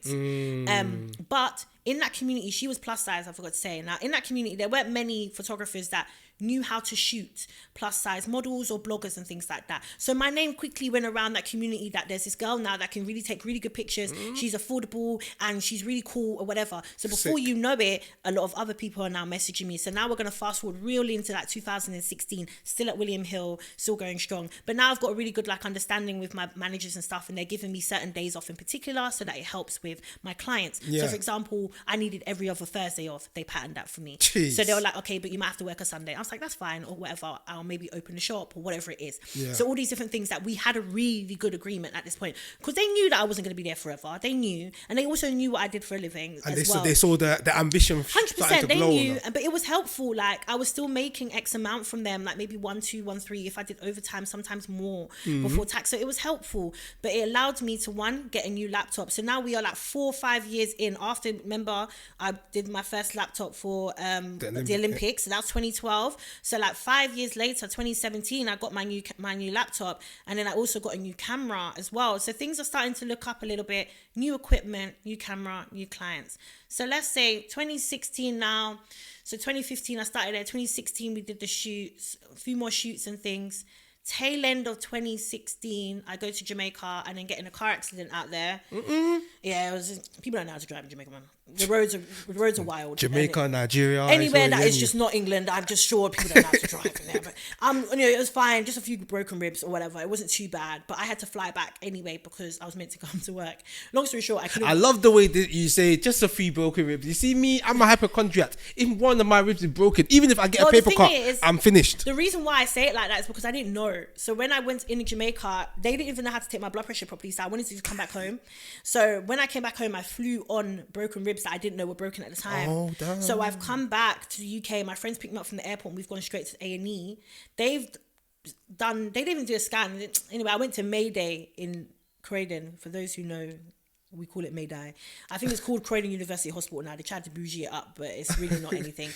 But in that community, she was plus size, I forgot to say. Now, in that community, there weren't many photographers that knew how to shoot plus size models or bloggers and things like that. So my name quickly went around that community that there's this girl now that can really take really good pictures. She's affordable and she's really cool or whatever. So before you know it, a lot of other people are now messaging me. So now we're going to fast forward really into like 2016, still at William Hill, still going strong. But now I've got a really good like understanding with my managers and stuff, and they're giving me certain days off in particular so that it helps with my clients.
Yeah.
So for example, I needed every other Thursday off. They patterned that for me.
Jeez.
So they were like, okay, but you might have to work a Sunday. I was like, that's fine, or whatever. I'll maybe open the shop or whatever it is.
Yeah.
So all these different things that we had a really good agreement at this point, because they knew that I wasn't going to be there forever. They knew, and they also knew what I did for a living
And
as well.
they saw the ambition
100%. They
glow.
knew, but it was helpful. Like I was still making X amount from them, like maybe 1, 2, 1, 3. If I did overtime, sometimes more before tax. So it was helpful, but it allowed me to get a new laptop. So now we are like 4 or 5 years in. After, remember, I did my first laptop for the Olympics. So that was 2012. So like 5 years later, 2017, I got my new laptop, and then I also got a new camera as well. So things are starting to look up a little bit. New equipment, new camera, new clients. So let's say 2016 now. So 2015 I started there. 2016 we did the shoots, a few more shoots and things. Tail end of 2016, I go to Jamaica and then get in a car accident out there. Yeah, it was people don't know how to drive in Jamaica, man. The roads are wild.
Jamaica, Nigeria,
anywhere that is just not England. I'm just sure people don't know how to drive in there. But it was fine. Just a few broken ribs or whatever. It wasn't too bad. But I had to fly back anyway because I was meant to come to work. Long story short, I
love the way that you say just a few broken ribs. You see me, I'm a hypochondriac. If one of my ribs is broken, even if I get a paper cut, I'm finished.
The reason why I say it like that is because I didn't know. So when I went in Jamaica, they didn't even know how to take my blood pressure properly. So I wanted to just come back home. So when I came back home, I flew on broken ribs that I didn't know were broken at the time.
Oh, damn.
So I've come back to the UK. My friends picked me up from the airport and we've gone straight to A&E. They didn't even do a scan. Anyway, I went to Mayday in Croydon. For those who know, we call it Mayday. I think it's called Croydon University Hospital now. They tried to bougie it up, but it's really not anything.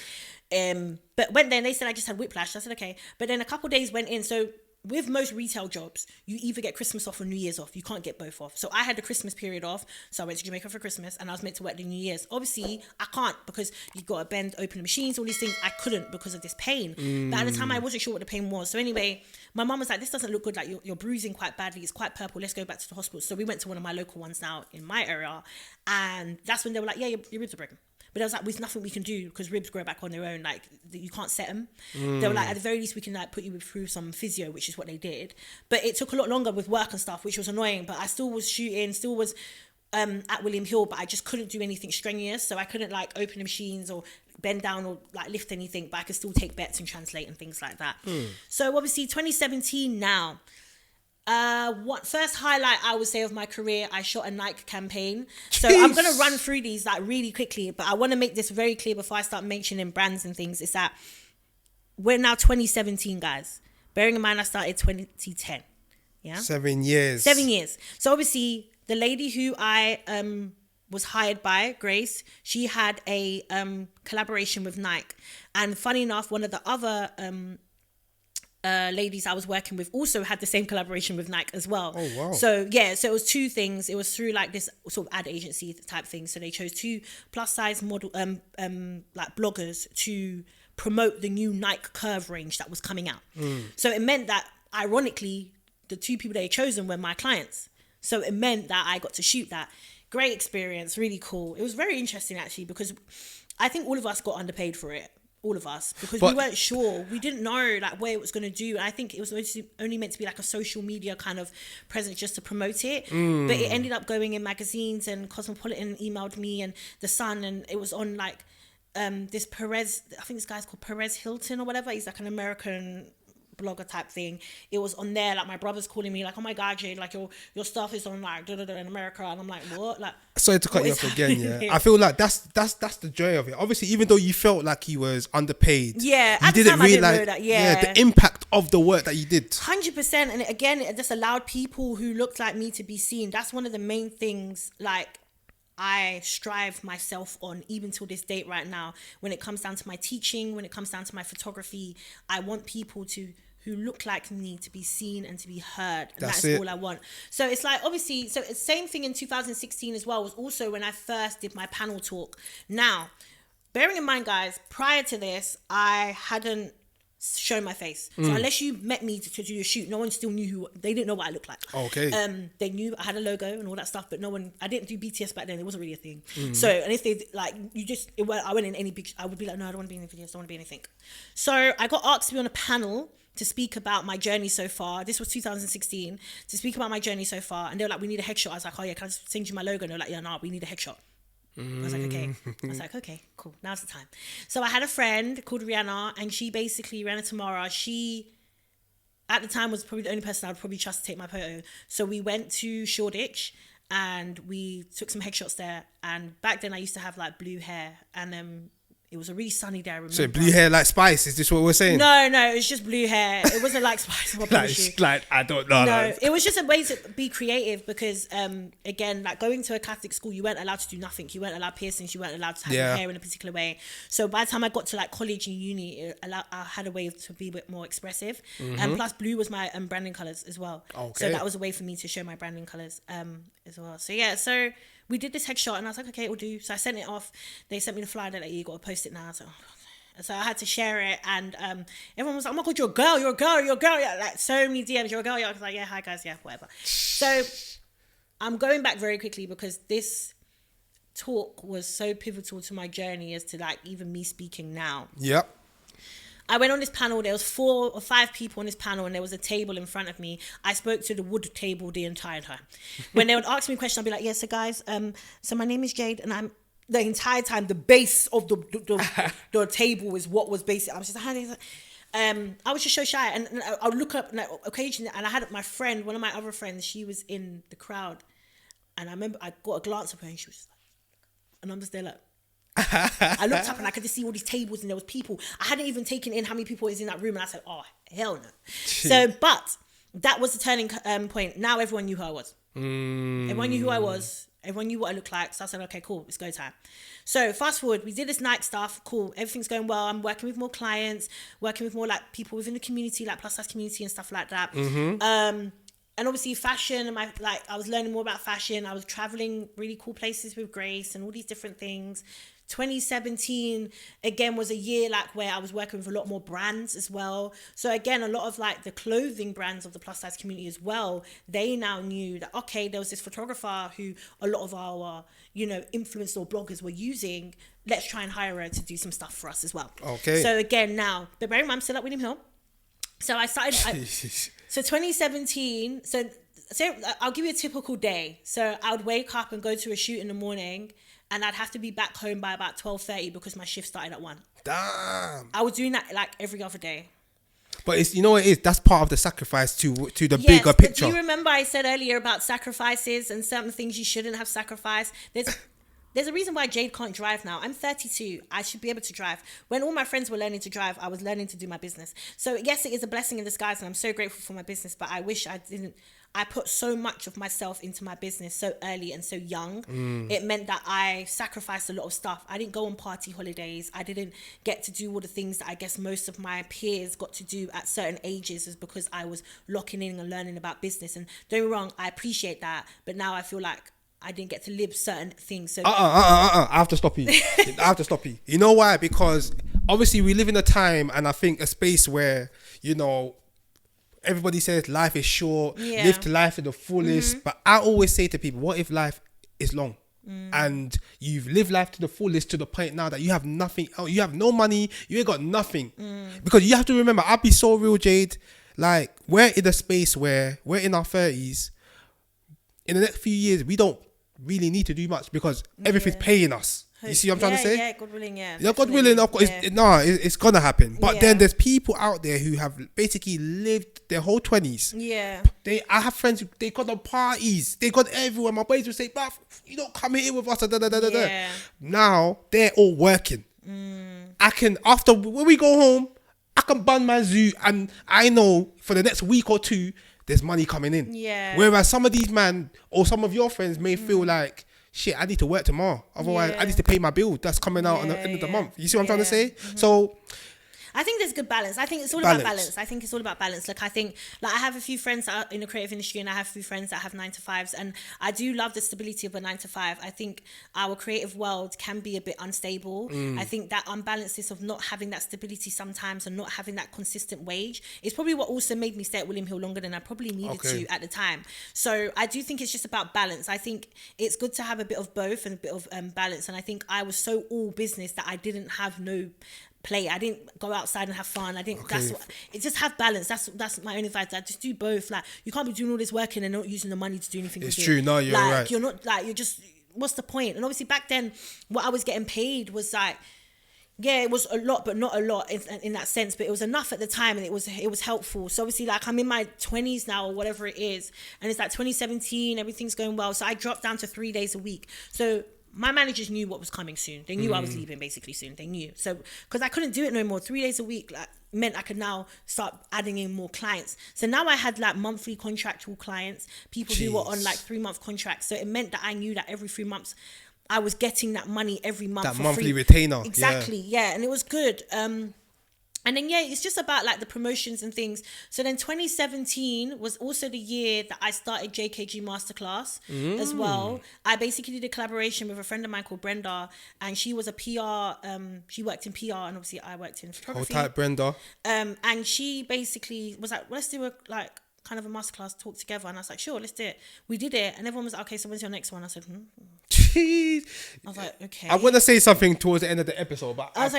But went there and they said I just had whiplash. I said, okay. But then a couple of days went in. So with most retail jobs, you either get Christmas off or New Year's off. You can't get both off. So I had the Christmas period off. So I went to Jamaica for Christmas and I was meant to work the New Year's. Obviously, I can't because you've got to bend, open the machines, all these things. I couldn't because of this pain. But at the time, I wasn't sure what the pain was. So anyway, my mum was like, this doesn't look good. Like you're bruising quite badly. It's quite purple. Let's go back to the hospital. So we went to one of my local ones now in my area. And that's when they were like, yeah, your ribs are broken. But I was like, there's nothing we can do because ribs grow back on their own. Like you can't set them. They were like, at the very least, we can like put you through some physio, which is what they did. But it took a lot longer with work and stuff, which was annoying. But I still was shooting, still was at William Hill, but I just couldn't do anything strenuous. So I couldn't like open the machines or bend down or like lift anything, but I could still take bets and translate and things like that. So obviously 2017 now. What first highlight I would say of my career, I shot a Nike campaign. So I'm gonna run through these like really quickly, but I want to make this very clear before I start mentioning brands and things. Is that we're now 2017, guys. Bearing in mind I started 2010. Yeah,
7 years.
7 years. So obviously the lady who I was hired by, Grace, she had a collaboration with Nike, and funny enough, one of the other ladies I was working with also had the same collaboration with Nike as well.
Oh wow.
So yeah, so it was two things. It was through like this sort of ad agency type thing. So they chose 2 plus size model like bloggers to promote the new Nike Curve range that was coming out. So it meant that ironically the 2 people they had chosen were my clients. So it meant that I got to shoot that. Great experience, really cool. It was very interesting actually because I think all of us got underpaid for it. All of us, because we weren't sure. We didn't know like where it was going to do. I think it was only meant to be like a social media kind of presence just to promote it. But it ended up going in magazines, and Cosmopolitan emailed me and The Sun, and it was on like this Perez, I think this guy's called Perez Hilton or whatever. He's like an American blogger type thing. It was on there, like my brother's calling me like, oh my god, Jade, like your stuff is on like in America, and I'm like, what? Like,
sorry to cut you off again. Yeah, I feel like that's the joy of it. Obviously, even though you felt like he was underpaid,
yeah,
you
didn't realize know that. Yeah,
the impact of the work that you did.
100%, and it just allowed people who looked like me to be seen. That's one of the main things. Like, I strive myself on even till this date right now. When it comes down to my teaching, when it comes down to my photography, I want people who look like me to be seen and to be heard. And that's all I want. So it's like, obviously, so it's same thing in 2016 as well, was also when I first did my panel talk. Now, bearing in mind, guys, prior to this, I hadn't show my face. So unless you met me to do a shoot, no one still knew they didn't know what I looked like.
Okay.
They knew I had a logo and all that stuff, but I didn't do BTS back then. It wasn't really a thing. So, and if they like, I went in any picture, I would be like, no, I don't want to be in the videos. I don't want to be anything. So I got asked to be on a panel to speak about my journey so far. This was 2016, to speak about my journey so far. And they were like, we need a headshot. I was like, oh yeah, can I just send you my logo? And they were like, yeah, no, we need a headshot. I was like, okay. I was like, okay, cool. Now's the time. So I had a friend called Rihanna, and Rihanna Tamara, she, at the time, was probably the only person I would probably trust to take my photo. So we went to Shoreditch and we took some headshots there. And back then I used to have like blue hair, and it was a really sunny day, I remember.
So blue hair like Spice, is this what we're saying?
No, it was just blue hair. It wasn't like Spice.
like, I don't know.
No, it was just a way to be creative because, again, like going to a Catholic school, you weren't allowed to do nothing. You weren't allowed piercings. You weren't allowed to have your hair in a particular way. So by the time I got to like college and uni, I had a way to be a bit more expressive. And plus blue was my branding colours as well. Okay. So that was a way for me to show my branding colours as well. So yeah, so we did this headshot and I was like, okay, it will do. So I sent it off. They sent me the flyer that like, you got to post it now. So I had to share it, and everyone was like, oh my God, you're a girl. Yeah, like so many DMs, you're a girl. Yeah. I was like, yeah, hi guys, yeah, whatever. So I'm going back very quickly because this talk was so pivotal to my journey as to like even me speaking now.
Yep.
I went on this panel. There was 4 or 5 people on this panel, and there was a table in front of me. I spoke to the wood table the entire time. When they would ask me questions, I'd be like, "Yeah, so guys, so my name is Jade, and I'm." The entire time, the base of the table is what was basic. I was just I was just so shy, and I would look up and occasionally, and I had my friend, one of my other friends, she was in the crowd, and I remember I got a glance of her, and she was just like, and I'm just there like. I looked up and I could just see all these tables and there was people. I hadn't even taken in how many people is in that room, and I said, "Oh hell no!" So, but that was the turning point. Now everyone knew who I was. Everyone knew who I was. Everyone knew what I looked like. So I said, "Okay, cool, it's go time." So fast forward, we did this night stuff. Cool, everything's going well. I'm working with more clients, working with more like people within the community, like plus size community and stuff like that. And obviously fashion and I was learning more about fashion. I was traveling really cool places with Grace and all these different things. 2017 again was a year like where I was working with a lot more brands as well. So again, a lot of like the clothing brands of the plus size community as well, they now knew that okay, there was this photographer who a lot of our influencers or bloggers were using. Let's try and hire her to do some stuff for us as well. Okay. So again now, but bear in mind I'm still at William Hill. So I started so 2017, so I'll give you a typical day. So I would wake up and go to a shoot in the morning, and I'd have to be back home by about 12:30 because my shift started at 1.
Damn.
I was doing that like every other day.
But it's that's part of the sacrifice to the bigger picture.
But do you remember I said earlier about sacrifices and certain things you shouldn't have sacrificed? There's a reason why Jade can't drive now. I'm 32. I should be able to drive. When all my friends were learning to drive, I was learning to do my business. So yes, it is a blessing in disguise, and I'm so grateful for my business, but I wish I didn't. I put so much of myself into my business so early and so young. It meant that I sacrificed a lot of stuff. I didn't go on party holidays. I didn't get to do all the things that I guess most of my peers got to do at certain ages, is because I was locking in and learning about business. And don't get me wrong, I appreciate that. But now I feel like I didn't get to live certain things. So
I have to stop you. I have to stop you. You know why? Because obviously we live in a time, and I think a space where, everybody says life is short, live to life to the fullest. But I always say to people, what if life is long? And you've lived life to the fullest to the point now that you have nothing else. You have no money. You ain't got nothing. Because you have to remember, I'll be so real, Jade. Like, we're in a space where we're in our 30s. In the next few years, we don't really need to do much because everything's paying us. You see what I'm trying to say?
Yeah, God willing, yeah.
Yeah, God willing, of course. It's gonna happen. But then there's people out there who have basically lived their whole 20s.
Yeah.
I have friends who they got on parties. They got everywhere. My boys would say, "Bruv, you don't come here with us." Yeah. Now they're all working. I can, after when we go home, I can bun my zoo, and I know for the next week or two there's money coming in. Yeah. Whereas some of these man or some of your friends may feel like, shit, I need to work tomorrow. Otherwise, I need to pay my bill that's coming out at the end of the month. You see what I'm trying to say? So
I think there's good balance. I think it's all about balance. I think it's all about balance. Like I think, like I have a few friends that are in the creative industry, and I have a few friends that have 9-to-5s, and I do love the stability of a 9-to-5. I think our creative world can be a bit unstable. I think that unbalances of not having that stability sometimes and not having that consistent wage is probably what also made me stay at William Hill longer than I probably needed to at the time. So I do think it's just about balance. I think it's good to have a bit of both and a bit of balance. And I think I was so all business that I didn't have no play. I didn't go outside and have fun. I didn't. That's what it just have balance. That's my only advice. I just do both. Like you can't be doing all this work and not using the money to do anything.
It's true. No, you're right.
You're not like you're just. What's the point? And obviously back then, what I was getting paid was like. Yeah, it was a lot, but not a lot in that sense. But it was enough at the time, and it was helpful. So obviously, like I'm in my 20s now, or whatever it is, and it's like 2017. Everything's going well, so I dropped down to 3 days a week. So my managers knew what was coming soon. They knew I was leaving basically soon. They knew. So because I couldn't do it no more, 3 days a week like meant I could now start adding in more clients. So now I had like monthly contractual clients, people who were on like 3-month contracts. So it meant that I knew that every 3 months. I was getting that money every month.
That
for
monthly
free.
retainer.
Exactly, yeah. And it was good. And then, yeah, it's just about like the promotions and things. So then 2017 was also the year that I started JKG Masterclass as well. I basically did a collaboration with a friend of mine called Brenda, and she was a PR, she worked in PR, and obviously I worked in photography.
Hold tight, Brenda.
And she basically was like, let's do a like kind of a masterclass talk together. And I was like, sure, let's do it. We did it. And everyone was like, okay, so when's your next one? I said,
Jeez.
I was like, okay.
I want to say something towards the end of the episode, but
I was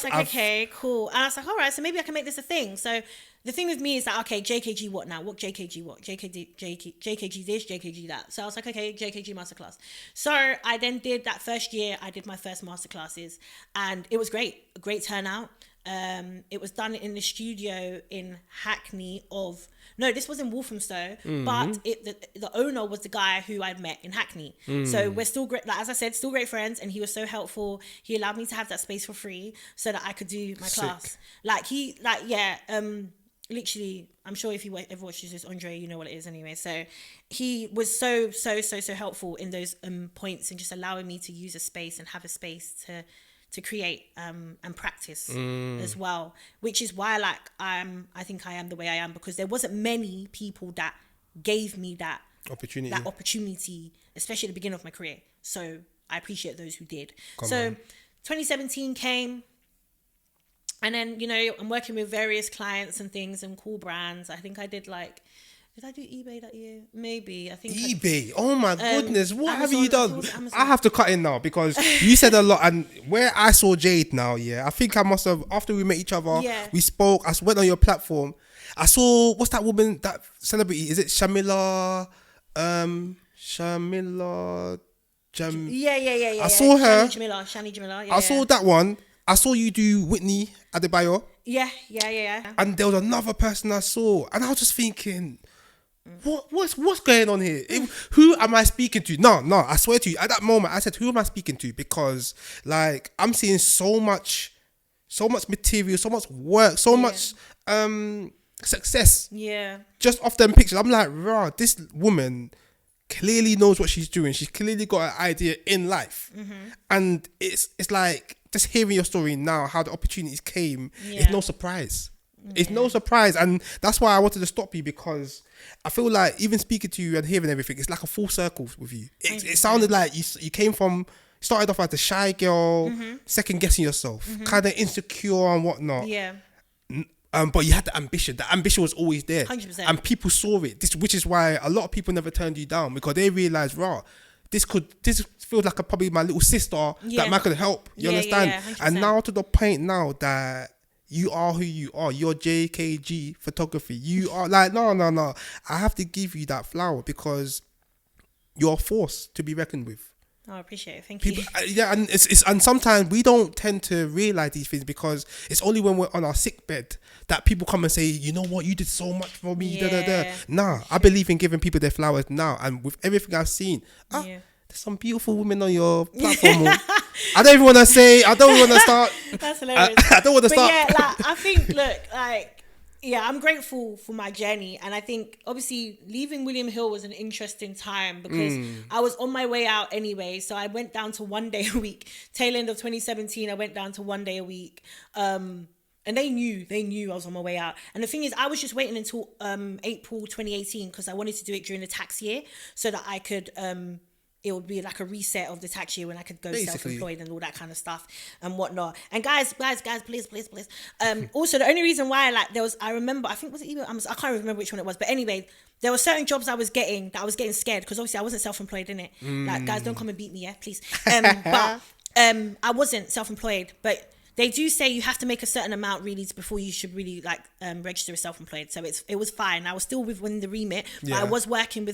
like, okay, cool. And I was like, all right, so maybe I can make this a thing. So the thing with me is that, okay, JKG what now? What JKG what? JKG this, JKG that. So I was like, okay, JKG Masterclass. So I then did that first year, I did my first masterclasses, and it was great. A great turnout. It was done in the studio in Hackney this was in Walthamstow, but the owner was the guy who I'd met in Hackney. So we're still great, like, as I said, still great friends, and he was so helpful. He allowed me to have that space for free so that I could do my class. Literally, I'm sure if you ever watches this, Andre, you know what it is anyway. So he was so helpful in those points, and just allowing me to use a space and have a space to create and practice as well, which is why I think I am the way I am, because there wasn't many people that gave me that opportunity, especially at the beginning of my career. So I appreciate those who did. 2017 came, and then, you know, I'm working with various clients and things and cool brands. I think I did did I do eBay that year? Maybe. I think
eBay. Oh my goodness. What
Amazon,
have you done?
Amazon.
I have to cut in now because you said a lot. And where I saw Jade now, I think I must have, after we met each other, we spoke. I went on your platform. I saw, what's that woman, that celebrity? Is it Shamila?
Yeah.
I saw her.
Shani Jamila.
I saw that one. I saw you do Whitney Adebayo.
Yeah.
And there was another person I saw, and I was just thinking, what's going on here? Who am I speaking to? No, I swear to you, at that moment I said, who am I speaking to? Because like I'm seeing so much material, so much work, so much success. Yeah. Just off them pictures. I'm like, rah, this woman clearly knows what she's doing. She's clearly got an idea in life. And it's like, just hearing your story now, how the opportunities came, it's no surprise. It's no surprise. And that's why I wanted to stop you, because I feel like even speaking to you and hearing everything, it's like a full circle with you. It sounded like you came from, started off as a shy girl, second guessing yourself, kind of insecure and whatnot. Yeah. But you had the ambition. The ambition was always there.
100%.
And people saw it, which is why a lot of people never turned you down, because they realised, this feels like probably my little sister that I could help. You understand? Yeah, and now to the point now that you are who you are. You're JKG Photography. You are like, no. I have to give you that flower, because you're a force to be reckoned with.
Oh, I appreciate it. Thank you.
And and sometimes we don't tend to realize these things, because it's only when we're on our sick bed that people come and say, you know what, you did so much for me. Nah, I believe in giving people their flowers now, and with everything I've seen, there's some beautiful women on your platform. I don't even want to say. I don't want to start.
That's hilarious.
I don't want to start.
Yeah, I think, look, I'm grateful for my journey. And I think, obviously, leaving William Hill was an interesting time, because I was on my way out anyway. So I went down to 1 day a week. Tail end of 2017, I went down to 1 day a week. And they knew I was on my way out. And the thing is, I was just waiting until April 2018 because I wanted to do it during the tax year so that I could, it would be like a reset of the tax year when I could go self-employed and all that kind of stuff and whatnot. And guys, please. Also, the only reason why, like, there was, I remember, I think, was it even, I can't remember which one it was, but anyway, there were certain jobs I was getting that I was getting scared because obviously I wasn't self-employed, innit? Like, guys, don't come and beat me, yeah, please. But I wasn't self-employed, but they do say you have to make a certain amount really before you should really like register as self-employed. So it was fine. I was still within the remit, but I was working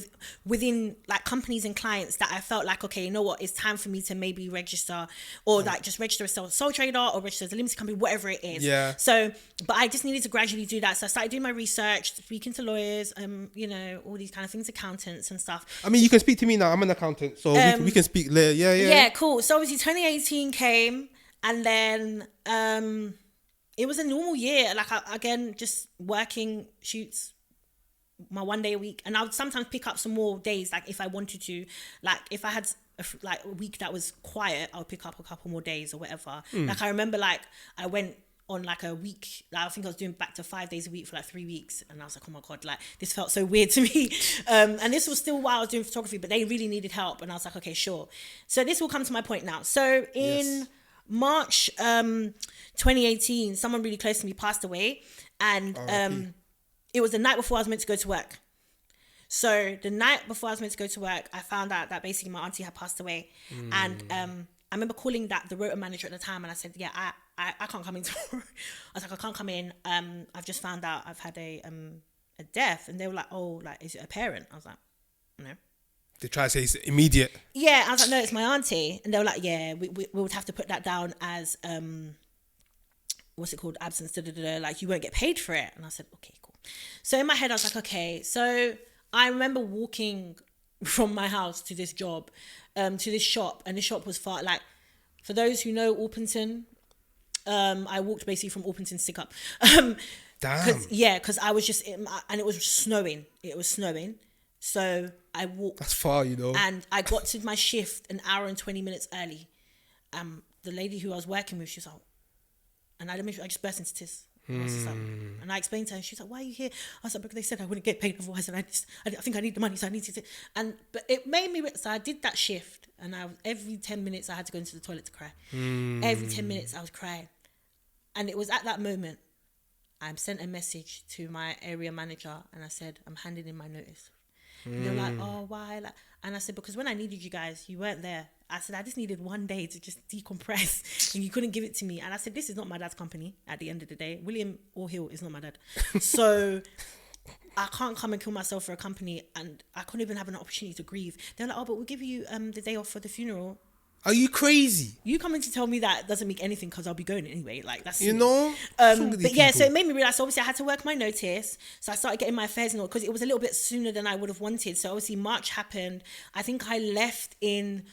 within like companies and clients that I felt like, okay, you know what, it's time for me to maybe register or like just register as sole trader or register as a limited company, whatever it is. Yeah. So, but I just needed to gradually do that. So I started doing my research, speaking to lawyers, you know, all these kind of things, accountants and stuff.
I mean, you can speak to me now. I'm an accountant, so we can speak later. Yeah,
cool. So obviously 2018 came. And then it was a normal year. Like, again, just working shoots my 1 day a week. And I would sometimes pick up some more days, like, if I wanted to. Like, if I had, a week that was quiet, I would pick up a couple more days or whatever. Like, I remember, like, I went on, like, a week. Like, I think I was doing back to 5 days a week for, like, 3 weeks. And I was like, oh, my God, like, this felt so weird to me. And this was still while I was doing photography, but they really needed help. And I was like, okay, sure. So this will come to my point now. So in March 2018, someone really close to me passed away, and it was the night before I was meant to go to work. So the night before I was meant to go to work, I found out that basically my auntie had passed away. And I remember calling the rota manager at the time, and I said, yeah, I can't come in tomorrow. I was like, I can't come in. I've just found out I've had a death. And they were like, oh, like, is it a parent? I was like, no.
They try to say it's immediate.
Yeah, I was like, no, it's my auntie. And they were like, yeah, we would have to put that down as, what's it called? Absence, like, you won't get paid for it. And I said, okay, cool. So in my head, I was like, okay. So I remember walking from my house to this job, to this shop. And the shop was far, like, for those who know Orpington, I walked basically from Orpington to Sidcup.
Damn.
Because I was just, and it was snowing. So I walked.
That's far, you know.
And I got to my shift an hour and 20 minutes early. The lady who I was working with, she was like, and I just burst into tears. And I was just like, and I explained to her, and she was like, why are you here? I was like, because they said I wouldn't get paid otherwise, and I think I need the money, so I need to. But it made me, so I did that shift, and every 10 minutes I had to go into the toilet to cry. Every 10 minutes I was crying. And it was at that moment I sent a message to my area manager, and I said, I'm handing in my notice. And they were like, oh, why? Like, and I said, because when I needed you guys, you weren't there. I said, I just needed 1 day to just decompress, and you couldn't give it to me. And I said, this is not my dad's company at the end of the day. William Orhill is not my dad. So I can't come and kill myself for a company, and I couldn't even have an opportunity to grieve. They're like, oh, but we'll give you the day off for the funeral.
Are you crazy?
You coming to tell me that doesn't make anything because I'll be going anyway. Like, that's
you know.
But yeah, so it made me realize. So obviously, I had to work my notice. So I started getting my affairs in order because it was a little bit sooner than I would have wanted. So obviously, March happened. I think I left in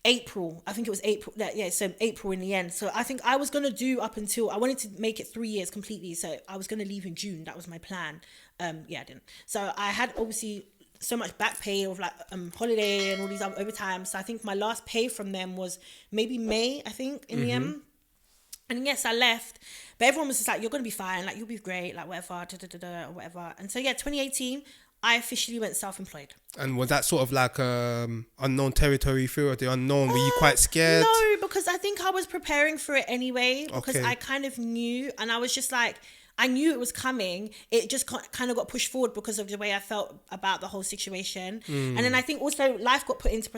April. I think it was April. So April in the end. So I think I was gonna do up until I wanted to make it 3 years completely. So I was gonna leave in June. That was my plan. I didn't. So I had obviously so much back pay of like holiday and all these other overtime. So I think my last pay from them was maybe May, I think, in the end. And yes, I left, but everyone was just like, you're gonna be fine, like, you'll be great, like, whatever, or whatever. And so 2018 I officially went self-employed. And
was that sort of like unknown territory, fear of the unknown? Were you quite scared?
No, because I think I was preparing for it anyway, because I kind of knew, and I was just like, I knew it was coming. It just kind of got pushed forward because of the way I felt about the whole situation. And then I think also life got put into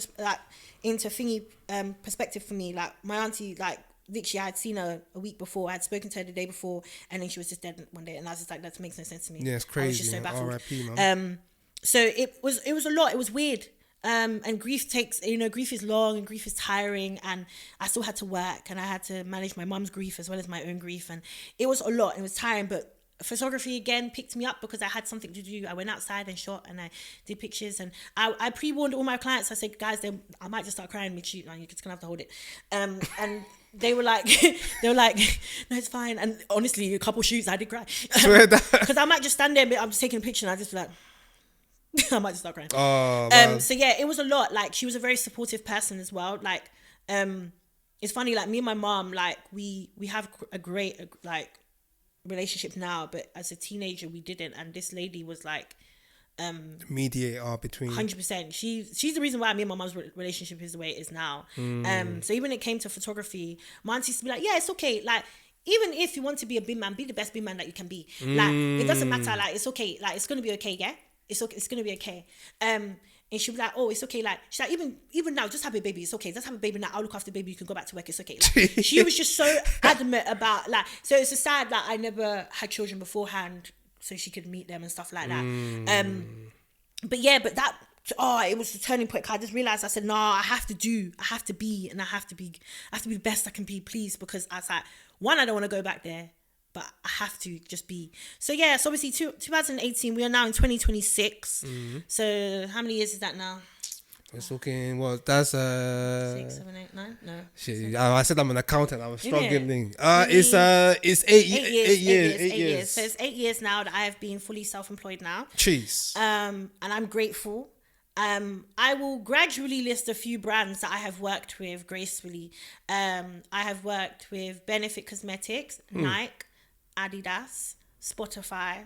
perspective for me. Like, my auntie, like, literally I had seen her a week before. I had spoken to her the day before, and then she was just dead one day. And I was just like, that makes no sense to me.
Yeah, it's crazy.
I was just so baffled.
R.I.P., man.
So it was a lot. It was weird. And grief grief is long and grief is tiring, and I still had to work, and I had to manage my mum's grief as well as my own grief, and it was a lot. It was tiring, but photography again picked me up because I had something to do. I went outside and shot, and I did pictures, and I pre-warned all my clients. I said, guys, I might just start crying mid-shoot, and you're just gonna have to hold it. And they were like, no, it's fine. And honestly, a couple shoots I did cry because I might just stand there, but I'm just taking a picture, and I just be like, I might just start crying. So yeah, it was a lot. Like, she was a very supportive person as well. Like, it's funny, like, me and my mom, like, we have a great, like, relationships now, but as a teenager we didn't. And this lady was like,
mediator between
100%. She's the reason why me and my mum's relationship is the way it is now. So even when it came to photography, my auntie used to be like, yeah, it's okay. Like, even if you want to be a big man, be the best big man that you can be. Like, it doesn't matter. Like, it's okay. Like, it's gonna be okay. Yeah, it's okay. It's gonna be okay. And she'll be like, oh, it's okay. Like, she's like, even now, just have a baby. It's okay. Just have a baby now. I'll look after the baby. You can go back to work. It's okay. Like, she was just so adamant about, like, so it's a sad that I never had children beforehand so she could meet them and stuff like that. But yeah, but that, it was the turning point. I just realized, I said, no, I have to be the best I can be, please. Because I was like, one, I don't want to go back there, but I have to just be. So yeah, so obviously 2018, we are now in 2026. So how many years is that now?
It's looking, well, that's
6, 7, 8, 9? No.
Shit, I said I'm an accountant. I was struggling.
It's
8 years.
So it's 8 years now that I have been fully self-employed now.
Jeez.
And I'm grateful. I will gradually list a few brands that I have worked with gracefully. I have worked with Benefit Cosmetics, Nike, Adidas, Spotify.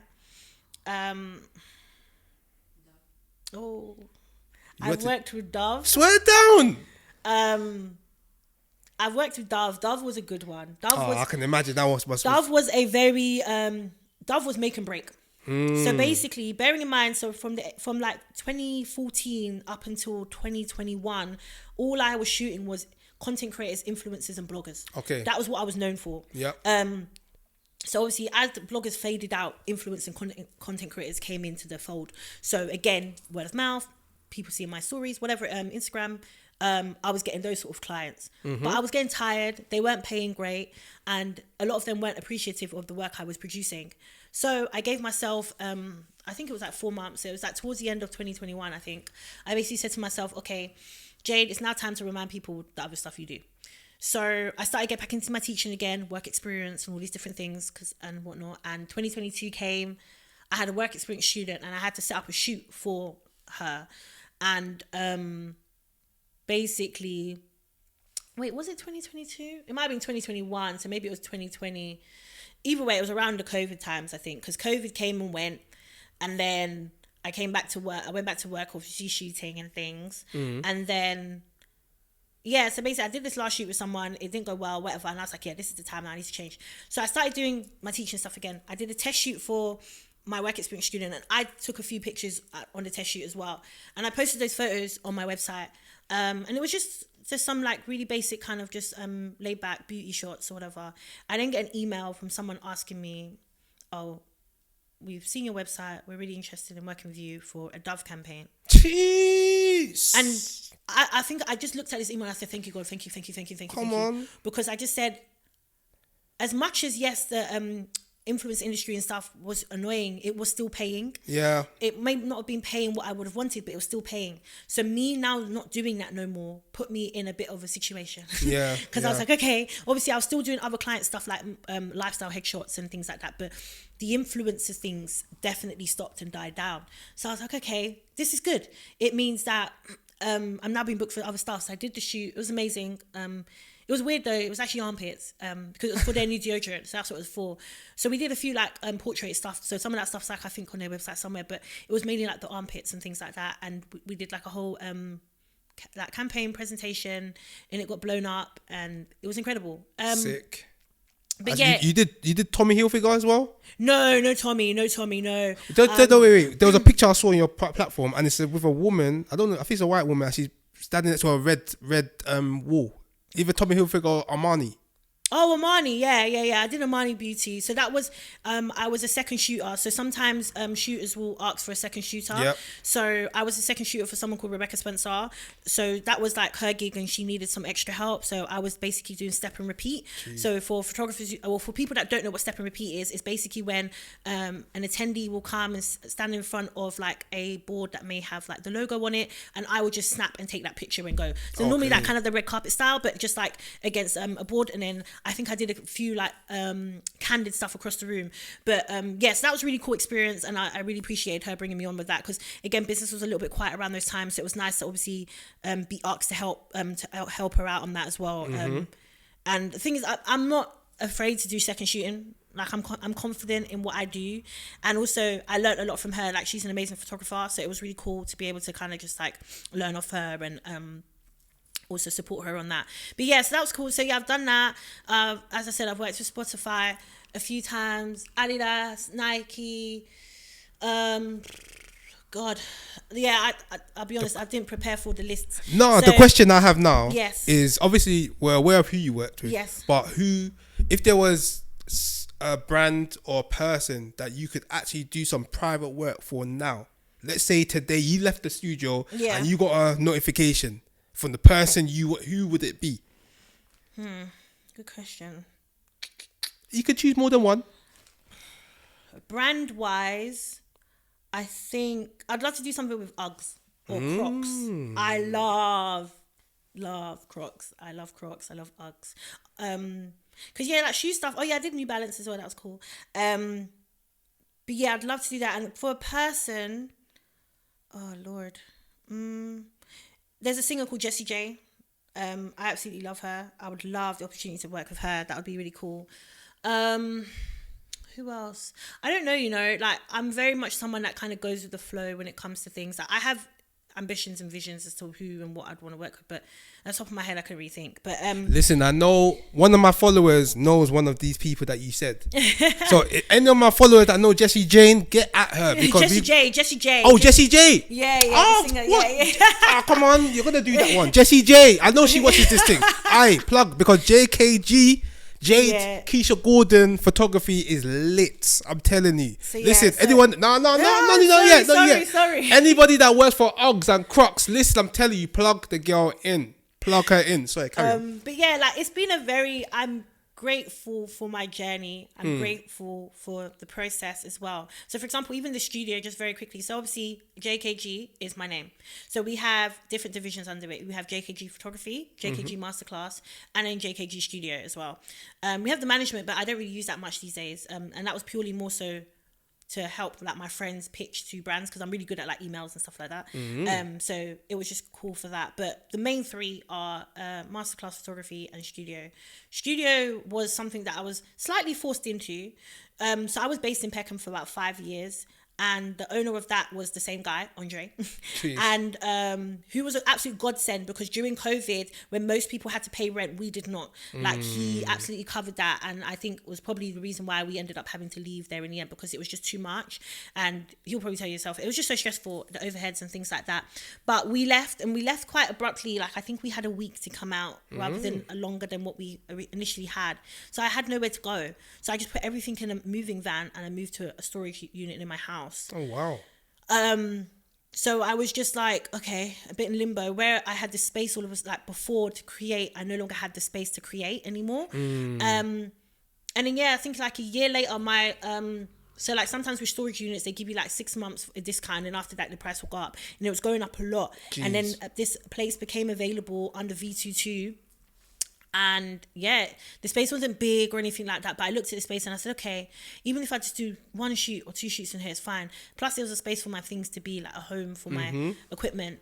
I've worked with Dove.
Swear down.
I've worked with Dove. Dove was a good one.
I can imagine that was.
Dove was a very Dove was make and break. So basically, bearing in mind, so from like 2014 up until 2021, all I was shooting was content creators, influencers, and bloggers.
Okay,
that was what I was known for.
Yeah.
So obviously, as the bloggers faded out, influencers and content creators came into the fold. So again, word of mouth, people seeing my stories, whatever, Instagram. I was getting those sort of clients, but I was getting tired. They weren't paying great, and a lot of them weren't appreciative of the work I was producing. So I gave myself, I think it was like 4 months. It was like towards the end of 2021, I think. I basically said to myself, okay, Jade, it's now time to remind people the other stuff you do. So I started getting back into my teaching again, work experience and all these different things and whatnot. And 2022 came. I had a work experience student and I had to set up a shoot for her. And basically, wait, was it 2022? It might have been 2021. So maybe it was 2020. Either way, it was around the COVID times, I think, because COVID came and went. And then I came back to work. I went back to work, obviously shooting and things. And then, yeah, so basically I did this last shoot with someone. It didn't go well, whatever. And I was like, yeah, this is the time I need to change. So I started doing my teaching stuff again. I did a test shoot for my work experience student, and I took a few pictures on the test shoot as well. And I posted those photos on my website. And it was just some like really basic kind of just laid back beauty shots or whatever. I then get an email from someone asking me, oh, we've seen your website. We're really interested in working with you for a Dove campaign.
Jeez.
And I think I just looked at this email and I said, thank you, God. Thank you.
Come on.
Because I just said, as much as, yes, the influence industry and stuff was annoying, it was still paying.
Yeah.
It may not have been paying what I would have wanted, but it was still paying. So me now not doing that no more put me in a bit of a situation.
Yeah.
Because I was like, okay, obviously I was still doing other client stuff like lifestyle headshots and things like that, but the influencer things definitely stopped and died down. So I was like, okay, this is good. It means that I'm now being booked for other stuff. So I did the shoot. It was amazing. It was weird though. It was actually armpits because it was for their new deodorant. So that's what it was for. So we did a few like portrait stuff. So some of that stuff's like I think on their website somewhere, but it was mainly like the armpits and things like that. And we did like a whole like campaign presentation, and it got blown up, and it was incredible.
Sick.
But yeah,
you did Tommy Hilfiger as well?
No, Tommy, no.
Wait. There was a picture I saw on your platform, and it's with a woman. I don't know. I think it's a white woman. And she's standing next to a red wall. Either Tommy Hilfiger or Armani.
Oh, Armani, yeah. I did Armani Beauty. So that was, I was a second shooter. So sometimes shooters will ask for a second shooter.
Yep.
So I was a second shooter for someone called Rebecca Spencer. So that was like her gig and she needed some extra help. So I was basically doing step and repeat. Jeez. So for photographers, or for people that don't know what step and repeat is, it's basically when an attendee will come and stand in front of like a board that may have like the logo on it, and I would just snap and take that picture and go. So normally that kind of the red carpet style, but just like against a board, and then I think I did a few like candid stuff across the room. But yes, that was a really cool experience, and I really appreciated her bringing me on with that, because again, business was a little bit quiet around those times, so it was nice to obviously be asked to help her out on that as well. And the thing is, I'm not afraid to do second shooting. Like I'm confident in what I do, and also I learned a lot from her. Like she's an amazing photographer, so it was really cool to be able to kind of just like learn off her and also support her on that. But yeah, so that was cool. So yeah, I've done that. As I said, I've worked with Spotify a few times, Adidas, Nike. God, yeah, I'll be honest, I didn't prepare for the list.
No,
so,
the question I have now
yes.
is obviously we're aware of who you worked with.
Yes.
But who, if there was a brand or person that you could actually do some private work for now, let's say today you left the studio and you got a notification from the person who would it be?
Good question.
You could choose more than one.
Brand wise, I think I'd love to do something with Uggs or Crocs. I love Crocs. I love Crocs. I love Uggs. Cause yeah, like shoe stuff. Oh yeah, I did New Balance as well. That was cool. But yeah, I'd love to do that. And for a person, oh Lord, there's a singer called Jessie J. I absolutely love her. I would love the opportunity to work with her. That would be really cool. Who else? I don't know, like I'm very much someone that kind of goes with the flow when it comes to things. Like, I have ambitions and visions as to who and what I'd want to work with, but at the top of my head I can rethink. But
listen, I know one of my followers knows one of these people that you said. So any of my followers that know Jessie Jane, get at her because
Jessie J.
Oh, Jessie J.
Yeah.
Oh,
singer,
what?
yeah.
Come on, you're gonna do that one. Jessie J. I know she watches this thing. Aye, plug because JKG. Jade Keshia Gordon photography is lit. I'm telling you. So, listen, anyone? Not yet.
Sorry.
Anybody that works for Uggs and Crocs, listen. I'm telling you, plug the girl in. Plug her in. Sorry, carry on.
But yeah, like it's been I'm grateful for my journey. I'm grateful for the process as well. So for example, even the studio, just very quickly. So obviously JKG is my name. So we have different divisions under it. We have JKG Photography, JKG Masterclass, and then JKG Studio as well. We have the management, but I don't really use that much these days. And that was purely more so to help like my friends pitch to brands because I'm really good at like emails and stuff like that. So it was just cool for that. But the main three are Masterclass Photography and Studio. Studio was something that I was slightly forced into. So I was based in Peckham for about 5 years. And the owner of that was the same guy, Andre, and who was an absolute godsend because during COVID, when most people had to pay rent, we did not. Like he absolutely covered that, and I think was probably the reason why we ended up having to leave there in the end because it was just too much. And you'll probably tell yourself it was just so stressful, the overheads and things like that. But we left, and we left quite abruptly. Like I think we had a week to come out rather than longer than what we initially had. So I had nowhere to go. So I just put everything in a moving van and I moved to a storage unit in my house.
Oh wow.
So I was just like, okay, a bit in limbo where I had the space all of us like before to create. I no longer had the space to create anymore. And then I think like a year later my so like sometimes with storage units they give you like 6 months a discount and after that the price will go up and it was going up a lot. Jeez. And then this place became available under V22. And yeah, the space wasn't big or anything like that, but I looked at the space and I said, okay, even if I just do 1 shoot or 2 shoots in here, it's fine. Plus there was a space for my things to be like a home for my equipment.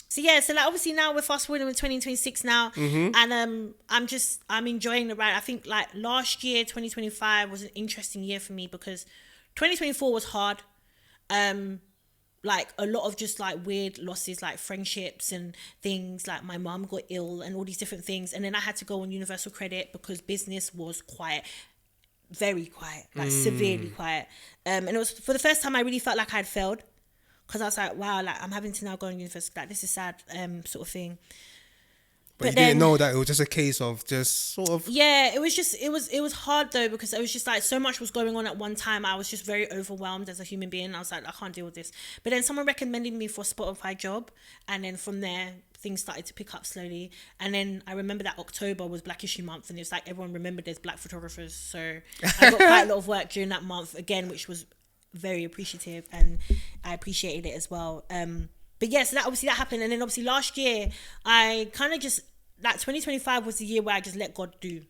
So like obviously now we're fast forwarding with 2026 now, and I'm enjoying the ride. I think like last year, 2025 was an interesting year for me because 2024 was hard. Like a lot of just like weird losses, like friendships and things, like my mum got ill and all these different things. And then I had to go on universal credit because business was quiet, very quiet, like severely quiet. And it was for the first time I really felt like I had failed because I was like, wow, like I'm having to now go on universal, like this is sad, sort of thing.
But you didn't know that it was just a case of just sort of...
Yeah, it was hard though because it was just like so much was going on at one time. I was just very overwhelmed as a human being. I was like, I can't deal with this. But then someone recommended me for a Spotify job. And then from there, things started to pick up slowly. And then I remember that October was Black Issue Month. And it was like everyone remembered there's black photographers. So I got quite a lot of work during that month again, which was very appreciative. And I appreciated it as well. But yeah, so that happened. And then obviously last year, I kind of just... Like 2025 was the year where I just let God do.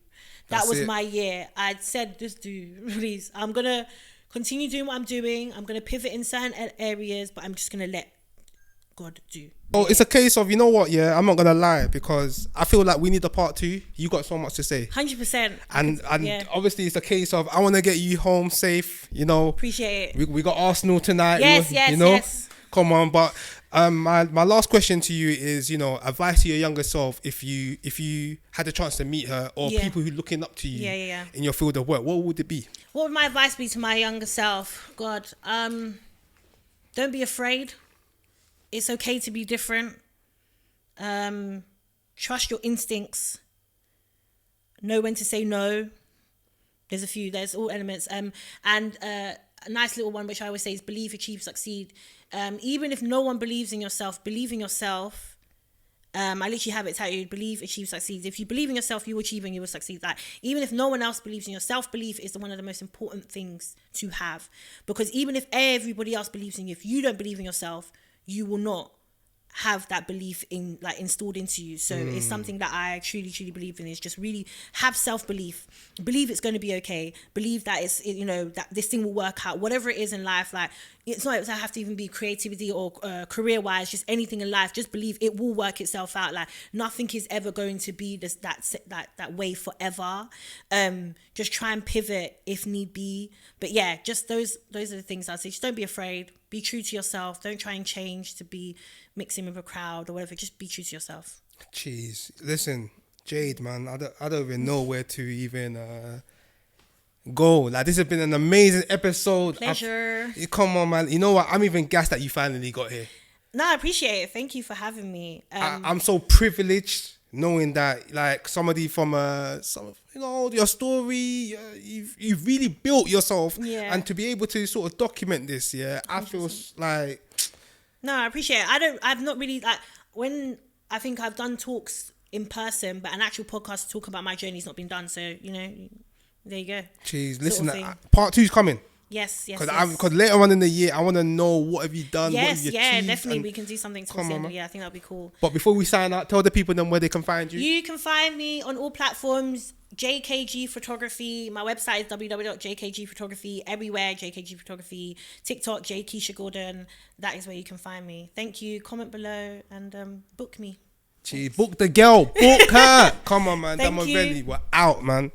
That was my year. I said, just do, please. I'm going to continue doing what I'm doing. I'm going to pivot in certain areas, but I'm just going to let God do.
Oh, it's a case of, you know what, yeah, I'm not gonna lie, because I feel like we need a part 2. You got so much to say.
100%.
And obviously it's a case of I want to get you home safe, you know.
Appreciate it.
We got Arsenal tonight.
Yes,
you know?
yes.
Come on, but my last question to you is, you know, advice to your younger self if you had the chance to meet her, or people who are looking up to you in your field of work, what would it be?
What would my advice be to my younger self? God, don't be afraid. It's okay to be different. Trust your instincts. Know when to say no. There's all elements. And a nice little one, which I always say, is believe, achieve, succeed. Even if no one believes in yourself, believe in yourself. I literally have it tattooed: believe, achieve, succeed. If you believe in yourself, you will achieve and you will succeed. Like, even if no one else believes in you, self-belief is one of the most important things to have. Because even if everybody else believes in you, if you don't believe in yourself, you will not have that belief in, like, installed into you. So it's something that I truly believe in, is just really have self-belief. Believe it's going to be okay. Believe that it's, you know, that this thing will work out. Whatever it is in life, like, it's not have to even be creativity or career-wise, just anything in life. Just believe it will work itself out. Like, nothing is ever going to be that way forever. Just try and pivot if need be. But yeah, just those are the things I'd say. Just don't be afraid. Be true to yourself. Don't try and change to be mixing with a crowd or whatever. Just be true to yourself.
Jeez, listen, Jade, man, I don't even know where to even go. Like, this has been an amazing episode.
Pleasure.
Come on, man. You know what? I'm even gassed that you finally got here.
No, I appreciate it. Thank you for having me.
I'm so privileged knowing that, like, somebody from you know, your story, you've really built yourself, and to be able to sort of document this, I feel like.
No, I appreciate it. I've not really, like, when I think I've done talks in person, but an actual podcast to talk about my journey's not been done. So, you know, there you go.
Jeez, listen, part 2's coming.
Yes.
Because later on in the year, I want to know what have you done.
Yes,
what have you achieved,
definitely. We can do something towards the end. Yeah, I think that'll be cool.
But before we sign out, tell the people then where they can find you.
You can find me on all platforms. JKG Photography. My website is www.JKG Photography. Everywhere, JKG Photography. TikTok, Jade Keshia Gordon. That is where you can find me. Thank you. Comment below and book me.
Gee, book the girl. Book her. Come on, man.
Thank
Dammo
you.
We're out, man.